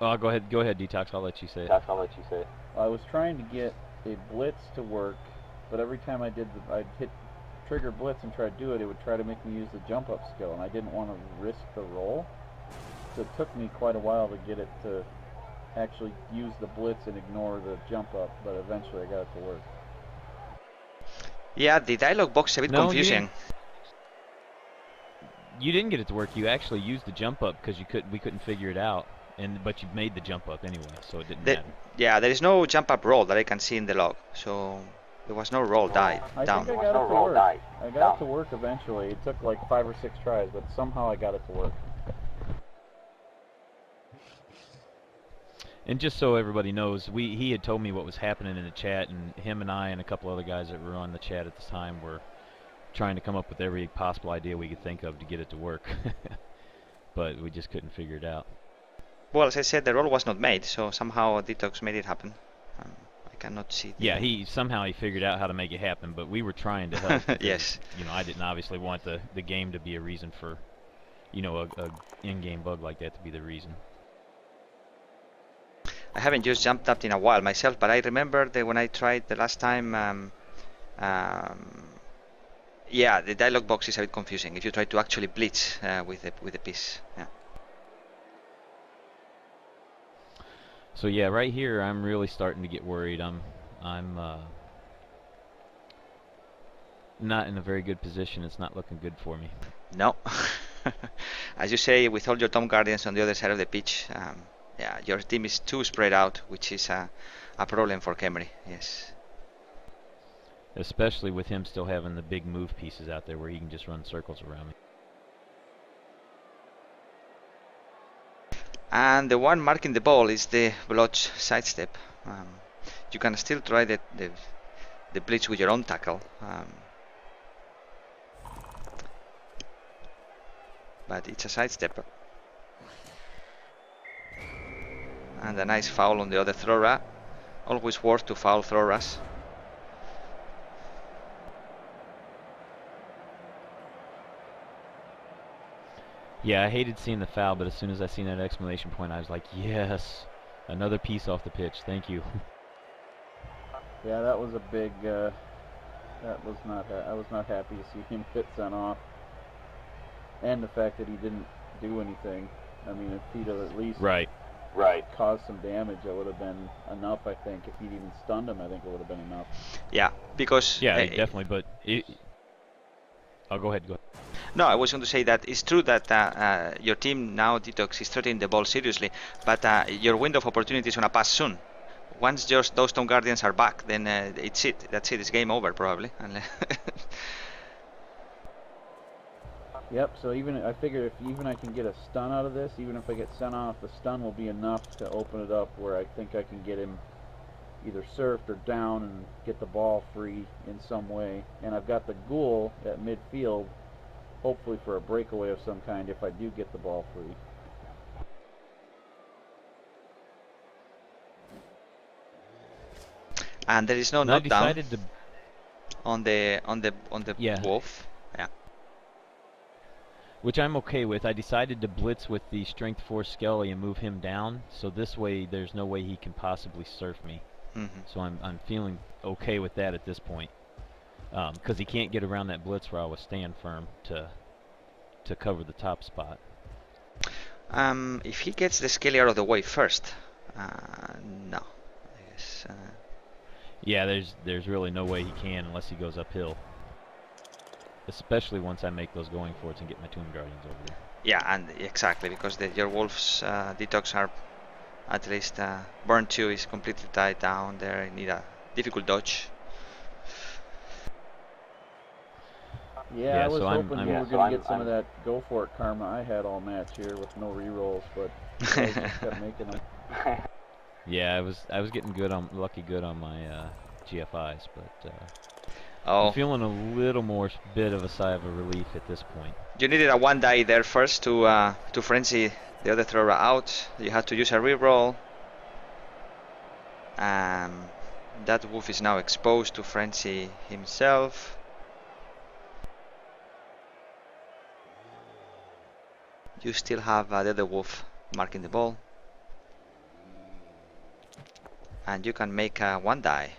Oh, go ahead, DeToX. I'll let you say it. I was trying to get a blitz to work, but every time I'd hit trigger blitz and try to do it, it would try to make me use the jump up skill, and I didn't want to risk the roll. So it took me quite a while to get it to actually use the blitz and ignore the jump up, but eventually I got it to work. Yeah, the dialog box is a bit confusing. You didn't get it to work. You actually used the jump up because we couldn't figure it out, but you made the jump up anyway, so it didn't matter. Yeah, there is no jump up roll that I can see in the log, so there was no roll down. I think I got it to work. I got it to work eventually. It took like 5 or 6 tries, but somehow I got it to work. And just so everybody knows, he had told me what was happening in the chat, and him and I and a couple other guys that were on the chat at the time were trying to come up with every possible idea we could think of to get it to work. But we just couldn't figure it out. Well, as I said, the roll was not made, so somehow DeToX made it happen. I cannot see. Yeah, he figured out how to make it happen, but we were trying to help. Because, yes. You know, I didn't obviously want the game to be a reason for, you know, a in-game bug like that to be the reason. I haven't just jumped up in a while myself, but I remember that when I tried the last time, yeah, the dialog box is a bit confusing if you try to actually blitz with the piece. Yeah. So yeah, right here I'm really starting to get worried. I'm not in a very good position. It's not looking good for me. No. As you say, with all your Tomb Guardians on the other side of the pitch, yeah, your team is too spread out, which is a problem for Khemri. Yes. Especially with him still having the big move pieces out there where he can just run circles around me. And the one marking the ball is the blotch sidestep. You can still try the blitz with your own tackle. But it's a sidestep. And a nice foul on the other thrower. Always worth to foul throwers. Yeah, I hated seeing the foul, but as soon as I seen that exclamation point, I was like, yes, another piece off the pitch. Thank you. Yeah, that was a big. That was not. I was not happy to see him get sent off, and the fact that he didn't do anything. I mean, if he'd have at least Right. caused some damage, that would have been enough. I think if he'd even stunned him, I think it would have been enough. Yeah, because Yeah, definitely. But I'll go ahead. Go ahead. no, I was going to say that it's true that your team now, DeToX, is taking the ball seriously, but your window of opportunity is going to pass soon. Once just those Tomb Guardians are back, then it's it. That's it. It's game over probably. Yep. So I figure if even I can get a stun out of this, even if I get sent off, the stun will be enough to open it up where I think I can get him either surfed or down and get the ball free in some way. And I've got the ghoul at midfield, hopefully for a breakaway of some kind if I do get the ball free. And there is no And I knockdown decided to. on the Yeah. wolf. Yeah. Which I'm okay with. I decided to blitz with the Strength 4 Skelly and move him down, so this way there's no way he can possibly surf me. So I'm feeling okay with that at this point, because he can't get around that blitz where I was stand firm to cover the top spot. If he gets the Skelly out of the way first, no. I guess. Yeah, there's really no way he can unless he goes uphill. Especially once I make those going forwards and get my Tomb Guardians over there. Yeah, and exactly because your wolves DeToX are at least burn 2 is completely tied down there. You need a difficult dodge. Yeah, I was so hoping we were going to get some I'm- of that go for it karma I had all match here with no rerolls, but I just kept making them. Yeah, I was getting lucky good on my GFIs, but Oh, I'm feeling a little more bit of a sigh of a relief at this point. you needed a 1 die there first to frenzy the other thrower out. You had to use a reroll. That wolf is now exposed to frenzy himself. You still have the other wolf marking the ball. And you can make a 1 die.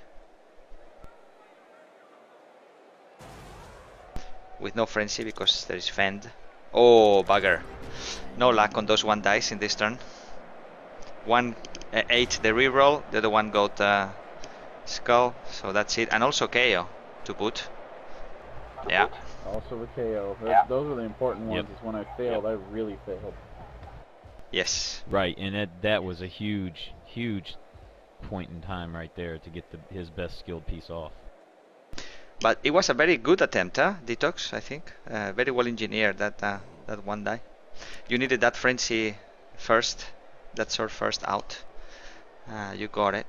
With no frenzy because there is fend. Oh, bugger. No luck on those 1 dice in this turn. One ate the reroll, the other one got skull, so that's it. And also KO to put. Yeah. Also the KO. Yeah. Those are the important ones. Yep. Is when I failed, I really failed. Yes. Right, and that was a huge point in time right there to get his best skilled piece off. But it was a very good attempt, DeToX, I think. Very well engineered, that 1 die. You needed that frenzy first, that sword first out. You got it.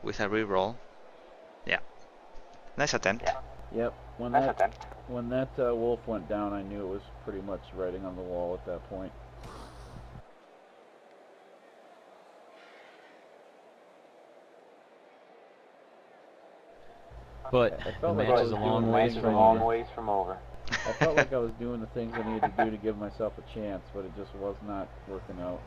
With a reroll. Yeah. Nice attempt. Yeah. Yep. When Nice that attempt. wolf went down, I knew it was pretty much writing on the wall at that point. But I the felt like match I is was a doing long the ways things from I long needed. over. ways from over. I felt like I was doing the things I needed to do to give myself a chance, but it just was not working out.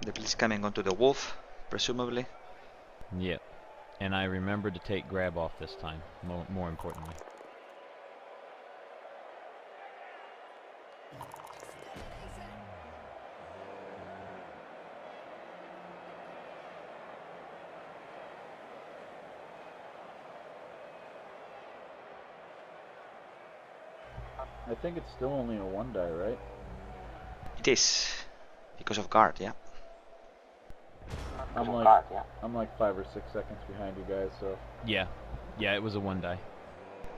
The blitz coming onto the wolf, presumably. Yep. And I remembered to take grab off this time, more importantly. I think it's still only a 1 die, right? It is. Because of guard, yeah. I'm God, yeah. I'm like 5 or 6 seconds behind you guys, so Yeah, it was a 1 die.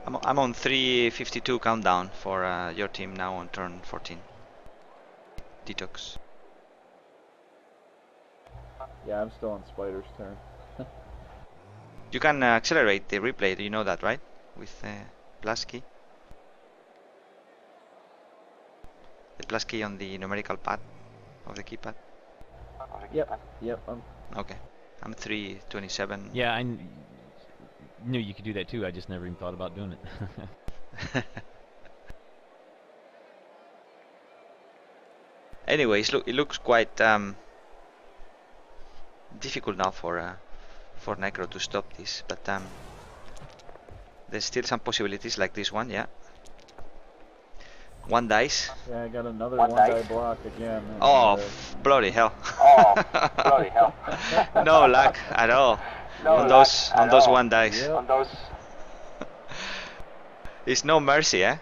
I'm on 3:52 countdown for your team now on turn 14. DeToX. yeah, I'm still on Spider's turn. You can accelerate the replay, do you know that, right? With Plasky. plus key on the numerical pad of the keypad? Yep. Okay. I'm 327. Yeah, knew you could do that too. I just never even thought about doing it. Anyways, look, it looks quite difficult now for Necro to stop this, but there's still some possibilities like this one. Yeah. One dice. Yeah, I got another one die block again. And, Oh, bloody hell. No luck at all on those one dice. Yep. It's no mercy, eh?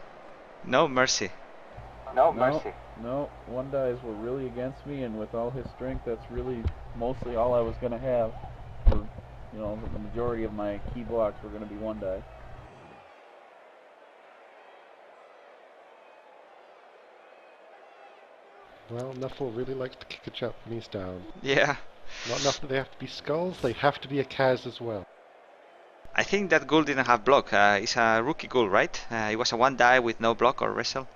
No mercy. No, one dies were really against me, and with all his strength, that's really mostly all I was going to have. For, you know, the majority of my key blocks were going to be one die. Well, Nuffle really likes to kick a Japanese down. Yeah. Not enough that they have to be skulls, they have to be a Kaz as well. I think that ghoul didn't have block. It's a rookie ghoul, right? It was a one die with no block or wrestle.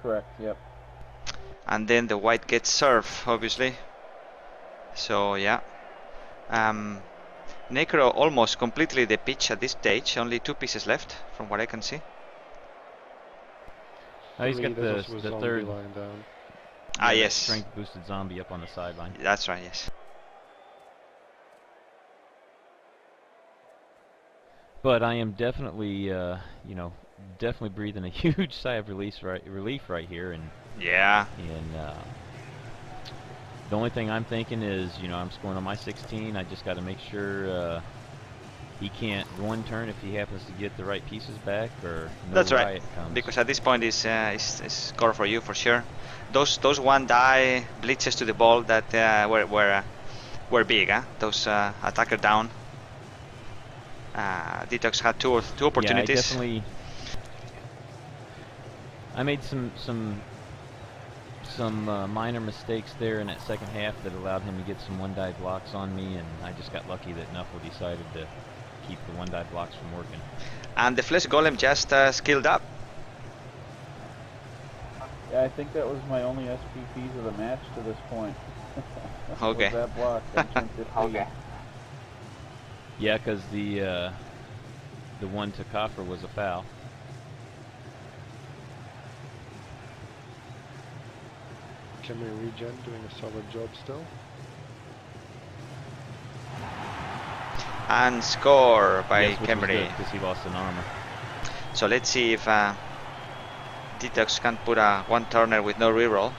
Correct, yep. And then the white gets serve, obviously. So yeah. Necro almost completely the pitch at this stage. Only 2 pieces left, from what I can see. Oh, he's got the third line down. Yes. strength boosted zombie up on the sideline. That's right, yes. But I am definitely, you know, definitely breathing a huge sigh of relief right here, and Yeah. the only thing I'm thinking is, you know, I'm scoring on my 16. I just got to make sure he can't one turn if he happens to get the right pieces back, or no That's right. Riot comes. Because at this point is score for you for sure. Those one die blitzes to the ball that were big, huh? Those attacker down. DeToX had two opportunities. Yeah, I made some minor mistakes there in that second half that allowed him to get some one die blocks on me, and I just got lucky that Nuffle decided to keep the one die blocks from working. And the flesh golem just skilled up. Yeah, I think that was my only SPPs of the match to this point. Okay. Was that block on turn 15. Okay. Yeah, because the one to Coffer was a foul. Can we regen doing a solid job still? And score by Yes, which was Kemri. good, because he lost an armor. So let's see if DeToX can put a one turner with no reroll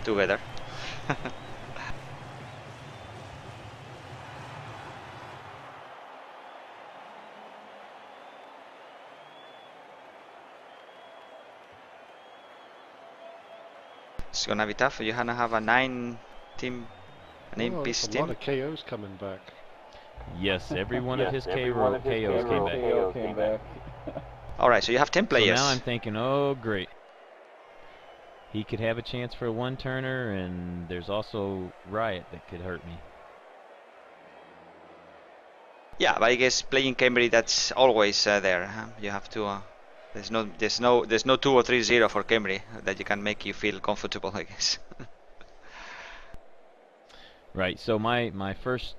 together. It's gonna be tough. You gonna have a 9-piece a team. lot of KOs coming back. Yes, every one of his KOs came back. All right, so you have 10 players. So now I'm thinking, oh great. He could have a chance for a one-turner, and there's also Riot that could hurt me. Yeah, but I guess playing Cambry, that's always there. Huh? You have to. There's no 2 or 3-0 for Cambry that you can make you feel comfortable, I guess. Right. So my first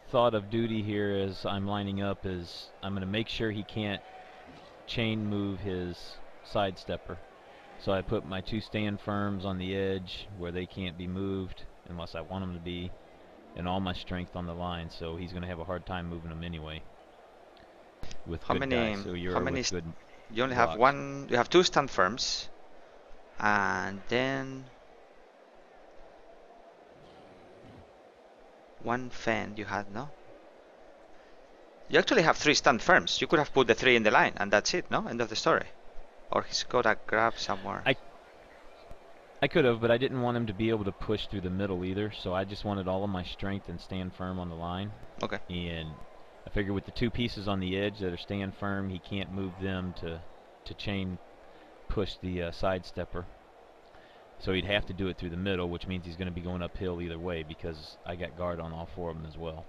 thought of duty here as I'm lining up is I'm going to make sure he can't chain move his sidestepper. So I put my 2 stand firms on the edge where they can't be moved unless I want them to be, and all my strength on the line. So he's going to have a hard time moving them anyway. With How good many? dice. So you're How many? with good You only blocks. have one. You have 2 stand firms, and then 1 fend. You had no. You actually have 3 stand firms. You could have put the 3 in the line, and that's it. No, end of the story. Or he's got a grab somewhere. I could have, but I didn't want him to be able to push through the middle either, so I just wanted all of my strength and stand firm on the line. Okay. And I figure with the 2 pieces on the edge that are stand firm, he can't move them to chain push the sidestepper. So he'd have to do it through the middle, which means he's going to be going uphill either way because I got guard on all 4 of them as well.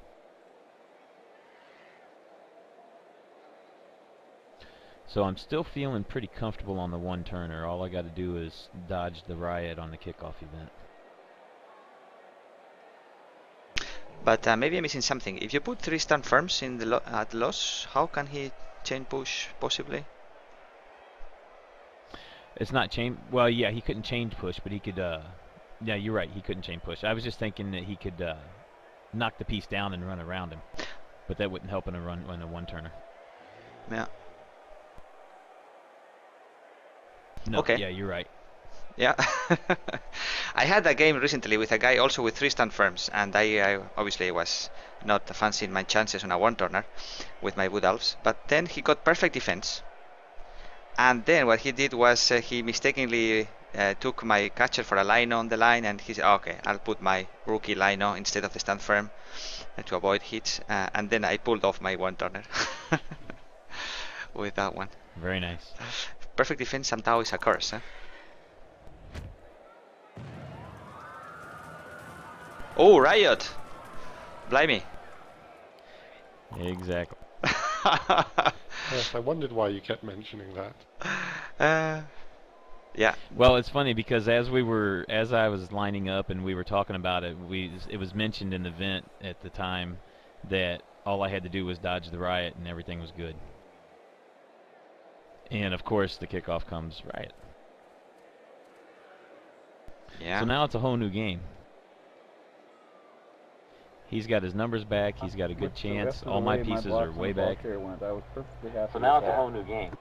So I'm still feeling pretty comfortable on the one-turner. All I got to do is dodge the Riot on the kickoff event. But maybe I'm missing something. If you put 3 stand firms in the at loss, how can he chain push possibly? It's not chain. Well, yeah, he couldn't chain push, but he could. Yeah, you're right. He couldn't chain push. I was just thinking that he could knock the piece down and run around him, but that wouldn't help in a one-turner. Yeah. No, Okay. yeah, you're right. Yeah. I had a game recently with a guy also with 3 stand firms, and I obviously was not fancying my chances on a one-turner with my wood elves, but then he got perfect defense. And then what he did was he mistakenly took my catcher for a lino on the line, and he said, okay, I'll put my rookie lino instead of the stand firm to avoid hits, and then I pulled off my one-turner with that one. Very nice. Perfect defense somehow is a curse, huh? Oh, Riot! Blimey. Exactly. Yes, I wondered why you kept mentioning that. Yeah. Well, it's funny because as I was lining up and we were talking about it, it was mentioned in the vent at the time that all I had to do was dodge the Riot and everything was good. And of course, the kickoff comes Riot. Yeah. So now it's a whole new game. He's got his numbers back. He's got a good chance. All my pieces are way back. I was perfectly happy. So now it's a whole new game.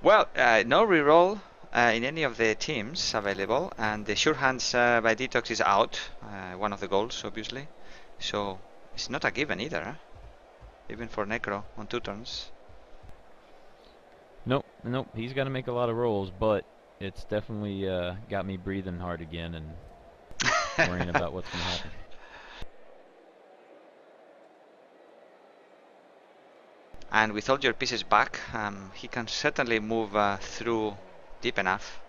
Well, no reroll in any of the teams available, and the sure hands by DeToX is out. One of the goals, obviously. So it's not a given either, huh? Even for Necro on 2 turns. Nope. He's got to make a lot of rolls, but it's definitely got me breathing hard again and worrying about what's going to happen. And with all your pieces back, he can certainly move through deep enough.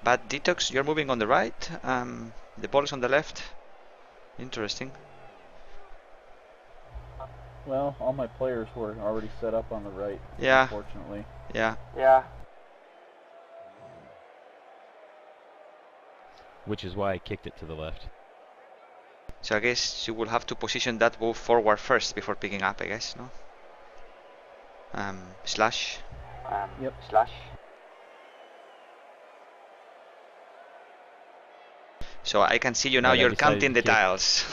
But DeToX, you're moving on the right. The ball is on the left. Interesting. Well, all my players were already set up on the right. Yeah. Unfortunately. Yeah. Yeah. Which is why I kicked it to the left. So I guess you will have to position that move forward first before picking up, I guess, no? Slash. Yep. Slash. So I can see you now, Right, I you're decided counting to the kick. tiles.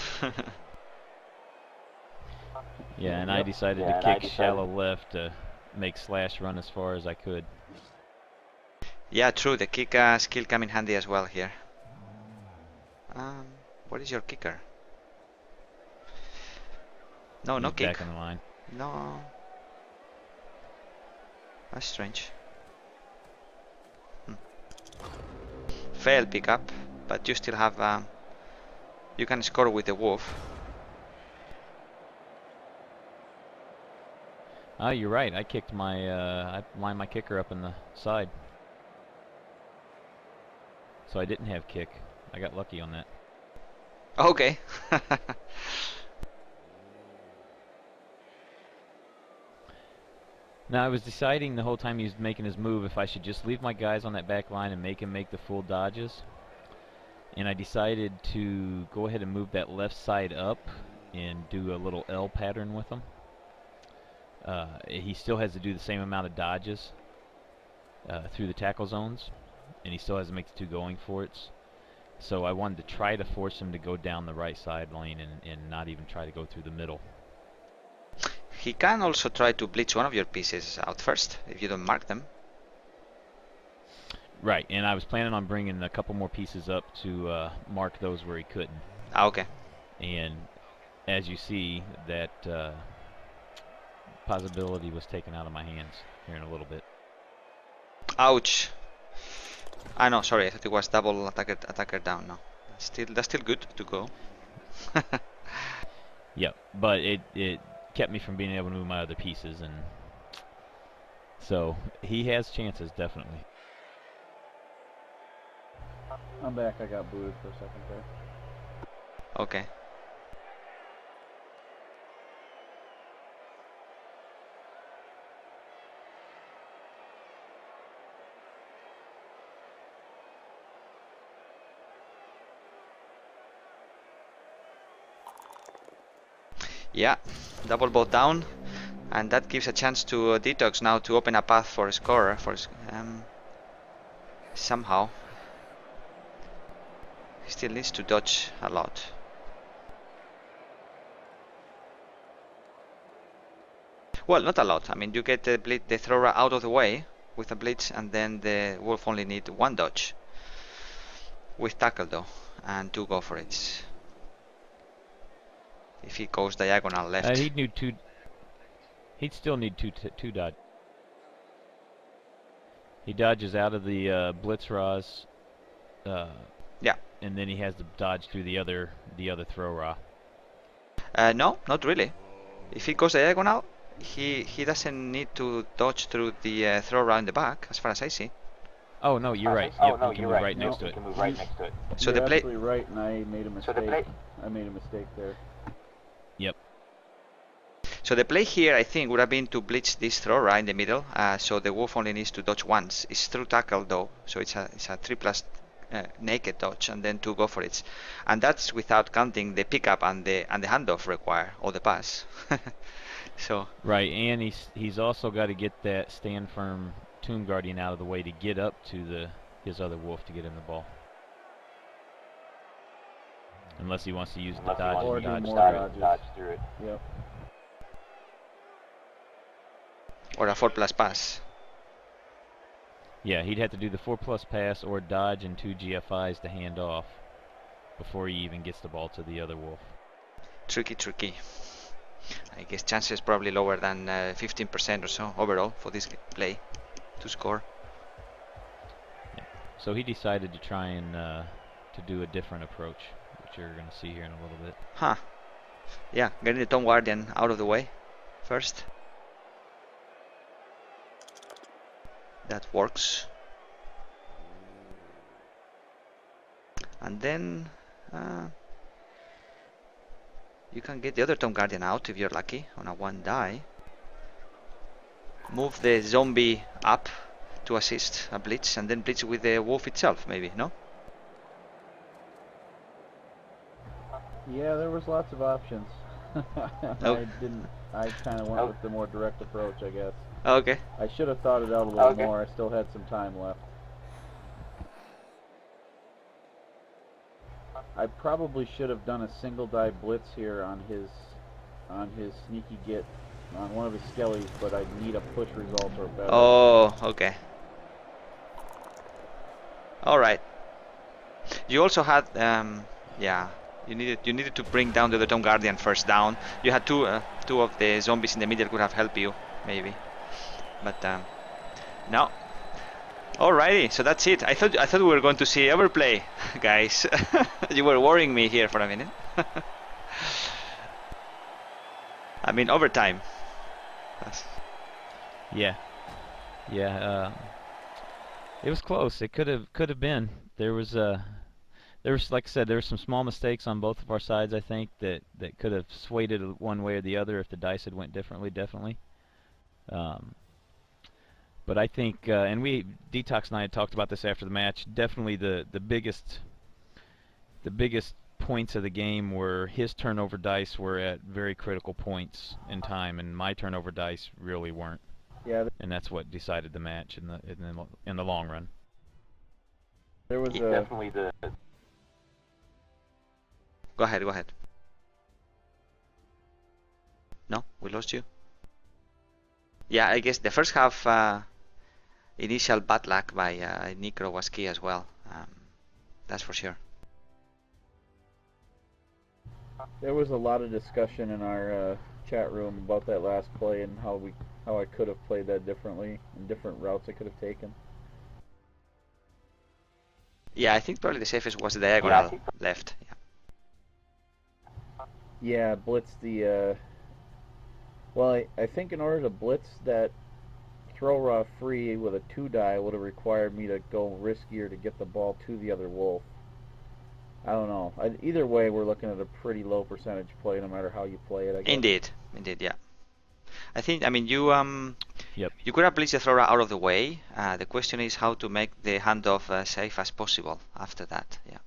Yeah, and I decided to kick shallow left to make slash run as far as I could. Yeah, true, the kick skill come in handy as well here. What is your kicker? No, no He's kick. back on the line. No. That's strange. Fail pickup, but you still have you can score with the wolf. Ah, you're right. I kicked my I lined my kicker up in the side. So I didn't have kick. I got lucky on that. Okay. Now I was deciding the whole time he was making his move if I should just leave my guys on that back line and make him make the full dodges. And I decided to go ahead and move that left side up and do a little L pattern with him. He still has to do the same amount of dodges through the tackle zones, and he still has to make the 2 going forwards. So I wanted to try to force him to go down the right side lane and not even try to go through the middle. He can also try to blitz one of your pieces out first if you don't mark them. Right, and I was planning on bringing a couple more pieces up to mark those where he couldn't. Ah, okay. And as you see, that possibility was taken out of my hands here in a little bit. Ouch. Ah no, sorry, I thought it was double attacker down. No, that's still good to go. Yep, but it kept me from being able to move my other pieces, and so he has chances, definitely. I'm back. I got booted for a second there. Okay. Yeah, double bot down, and that gives a chance to DeToX now to open a path for a scorer. Somehow, he still needs to dodge a lot. Well, not a lot. I mean, you get the thrower out of the way with a blitz, and then the wolf only need one dodge with tackle though, and 2 go for it. If he goes diagonal left. He'd need two. He'd still need two dodge. He dodges out of the blitz raws. Yeah. And then he has to dodge through the other throw raw. No, not really. If he goes diagonal, he doesn't need to dodge through the throw raw in the back, as far as I see. Oh no, you're right. Yep, you can move right next to it. So You're the play. absolutely right, and I made a mistake. I made a mistake there. Yep. So the play here, I think, would have been to blitz this throw right in the middle. So the wolf only needs to dodge once. It's through tackle though, so it's a 3+ naked dodge, and then 2 go for it, and that's without counting the pickup and the handoff required or the pass. So right, and he's also got to get that stand firm Tomb Guardian out of the way to get up to his other wolf to get him the ball. Unless he wants to use the dodge Or and do dodge more dodges. through it. Yep. or a 4+ pass. Yeah, he'd have to do the 4+ pass or dodge and 2 GFIs to hand off before he even gets the ball to the other wolf. Tricky. I guess chances probably lower than 15% or so overall for this play to score. Yeah. So he decided to try and to do a different approach, which you're going to see here in a little bit. Huh. Yeah, getting the Tomb Guardian out of the way first. That works. And then you can get the other Tomb Guardian out if you're lucky on a 1 die. Move the zombie up to assist a blitz, and then blitz with the wolf itself, maybe, no? Yeah, there was lots of options. Oh. I kind of went with the more direct approach, I guess. Okay. I should have thought it out a little more. I still had some time left. I probably should have done a single die blitz here on his sneaky get on one of his skellies, but I need a push result or better. Oh, okay. All right. You also had, yeah, you needed to bring down the other Tomb Guardian first down. You had two of the zombies in the middle could have helped you, maybe, but no. Alrighty, so that's it. I thought we were going to see overplay, guys. You were worrying me here for a minute. I mean overtime. Yeah. It was close. It could have been. There was like I said, there were some small mistakes on both of our sides. I think that could have swayed it one way or the other if the dice had went differently. Definitely. But I think, and DeToX and I had talked about this after the match. Definitely the biggest points of the game were his turnover dice were at very critical points in time, and my turnover dice really weren't. Yeah. And that's what decided the match in the long run. There was definitely the. Go ahead. No, we lost you. Yeah, I guess the first half initial bad luck by Necro was key as well. That's for sure. There was a lot of discussion in our chat room about that last play and how I could have played that differently and different routes I could have taken. Yeah, I think probably the safest was the diagonal left. Yeah, blitz the. Well, I think in order to blitz that throw raw free with a 2 die would have required me to go riskier to get the ball to the other wolf. I don't know. Either way, we're looking at a pretty low percentage play, no matter how you play it, I guess. Indeed, yeah. I think, I mean, you Yep. you could have blitzed the thrower out of the way. The question is how to make the handoff safe as possible after that. Yeah.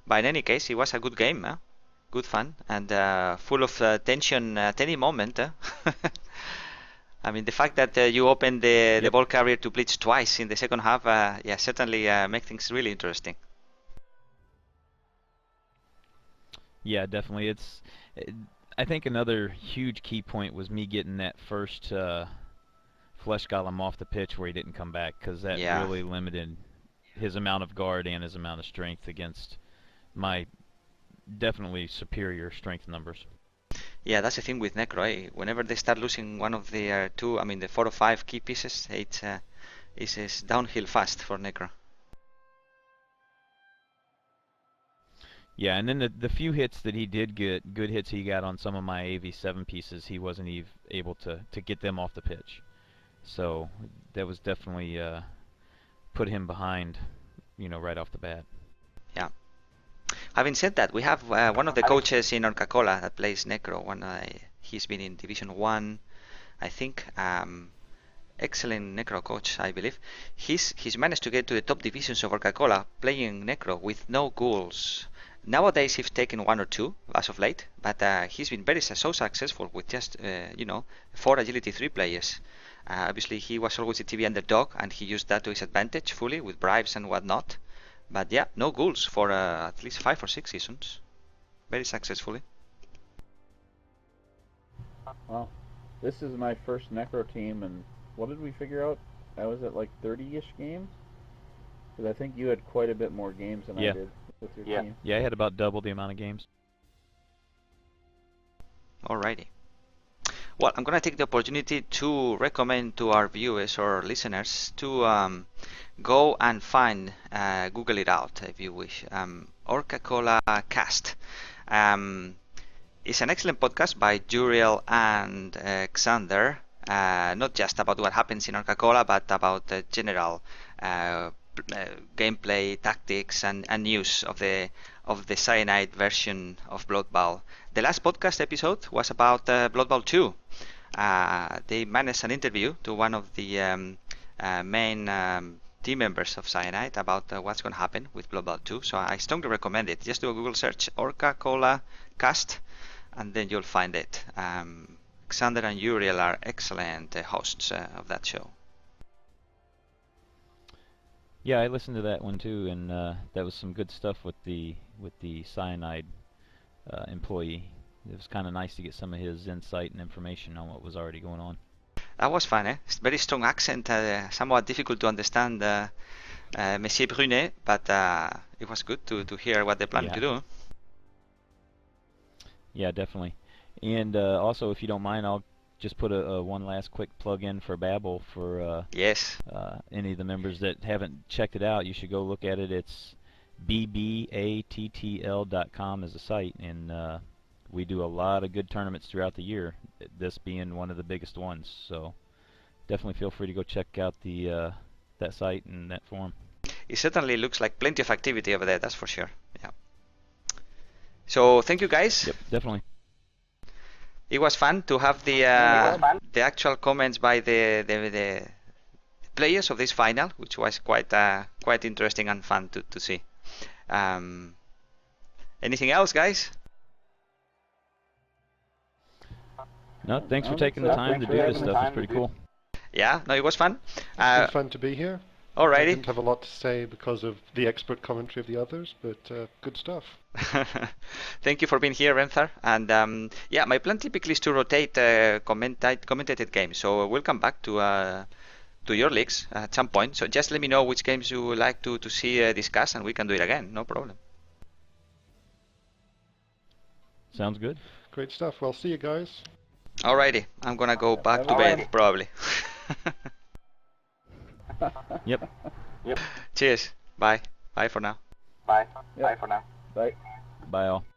But in any case, it was a good game, good fun, and full of tension at any moment. I mean, the fact that you opened the ball carrier to blitz twice in the second half, yeah, certainly make things really interesting. Yeah, definitely. I think another huge key point was me getting that first flesh golem off the pitch where he didn't come back, because that really limited his amount of guard and his amount of strength against my definitely superior strength numbers. Yeah, that's the thing with Necro. Whenever they start losing one of the two, I mean the 4 or 5 key pieces, it's downhill fast for Necro. Yeah, and then the few hits that he did get, good hits he got on some of my AV7 pieces, he wasn't even able to get them off the pitch. So that was definitely put him behind, you know, right off the bat. Yeah. Having said that, we have one of the coaches in Coca-Cola that plays Necro. He's been in Division 1, I think. Excellent Necro coach, I believe. He's managed to get to the top divisions of Coca-Cola playing Necro with no ghouls. Nowadays he's taken 1 or 2 as of late, but he's been so successful with just 4 agility 3 players. Obviously he was always a TV underdog, and he used that to his advantage fully with bribes and whatnot. But yeah, no ghouls for at least 5 or 6 seasons. Very successfully. Well, this is my first Necro team, and what did we figure out? I was at like 30-ish games? Because I think you had quite a bit more games than I did with your team. Yeah, I had about double the amount of games. Alrighty. Well, I'm going to take the opportunity to recommend to our viewers or listeners to go and find, Google it out if you wish, Coca-Cola Cast. It's an excellent podcast by Juriel and Xander, not just about what happens in Coca-Cola, but about the general gameplay, tactics, and news of the Cyanide version of Blood Bowl. The last podcast episode was about Blood Bowl 2. They managed an interview to one of the main team members of Cyanide about what's going to happen with Blood Bowl 2. So I strongly recommend it. Just do a Google search, Coca-Cola Cast, and then you'll find it. Xander and Uriel are excellent hosts of that show. Yeah, I listened to that one too, and that was some good stuff with the Cyanide employee. It was kind of nice to get some of his insight and information on what was already going on. That was fun, eh? It's very strong accent, somewhat difficult to understand, Monsieur Brunet, but it was good to hear what they plan to do. Yeah, definitely. And also, if you don't mind, I'll just put a one last quick plug in for Bbattl for any of the members that haven't checked it out. You should go look at it. It's bbattl.com is the site, and we do a lot of good tournaments throughout the year, this being one of the biggest ones. So definitely feel free to go check out the that site and that forum. It certainly looks like plenty of activity over there, that's for sure. Yeah. So thank you guys. Yep, definitely. It was fun to have the actual comments by the players of this final, which was quite interesting and fun to see. Anything else, guys? No, thanks for taking the time to do this stuff. It's pretty cool. Yeah, no, it was fun. It's been fun to be here. Alrighty. I didn't have a lot to say because of the expert commentary of the others, but good stuff. Thank you for being here, Renthar. And yeah, my plan typically is to rotate commentated games, so we'll come back to your leagues at some point. So just let me know which games you would like to see discussed, and we can do it again. No problem. Sounds good. Great stuff. Well, see you guys. Alrighty, I'm gonna go back to bed probably. Yep. Cheers. Bye. Bye for now. Bye for now. Bye. Bye all.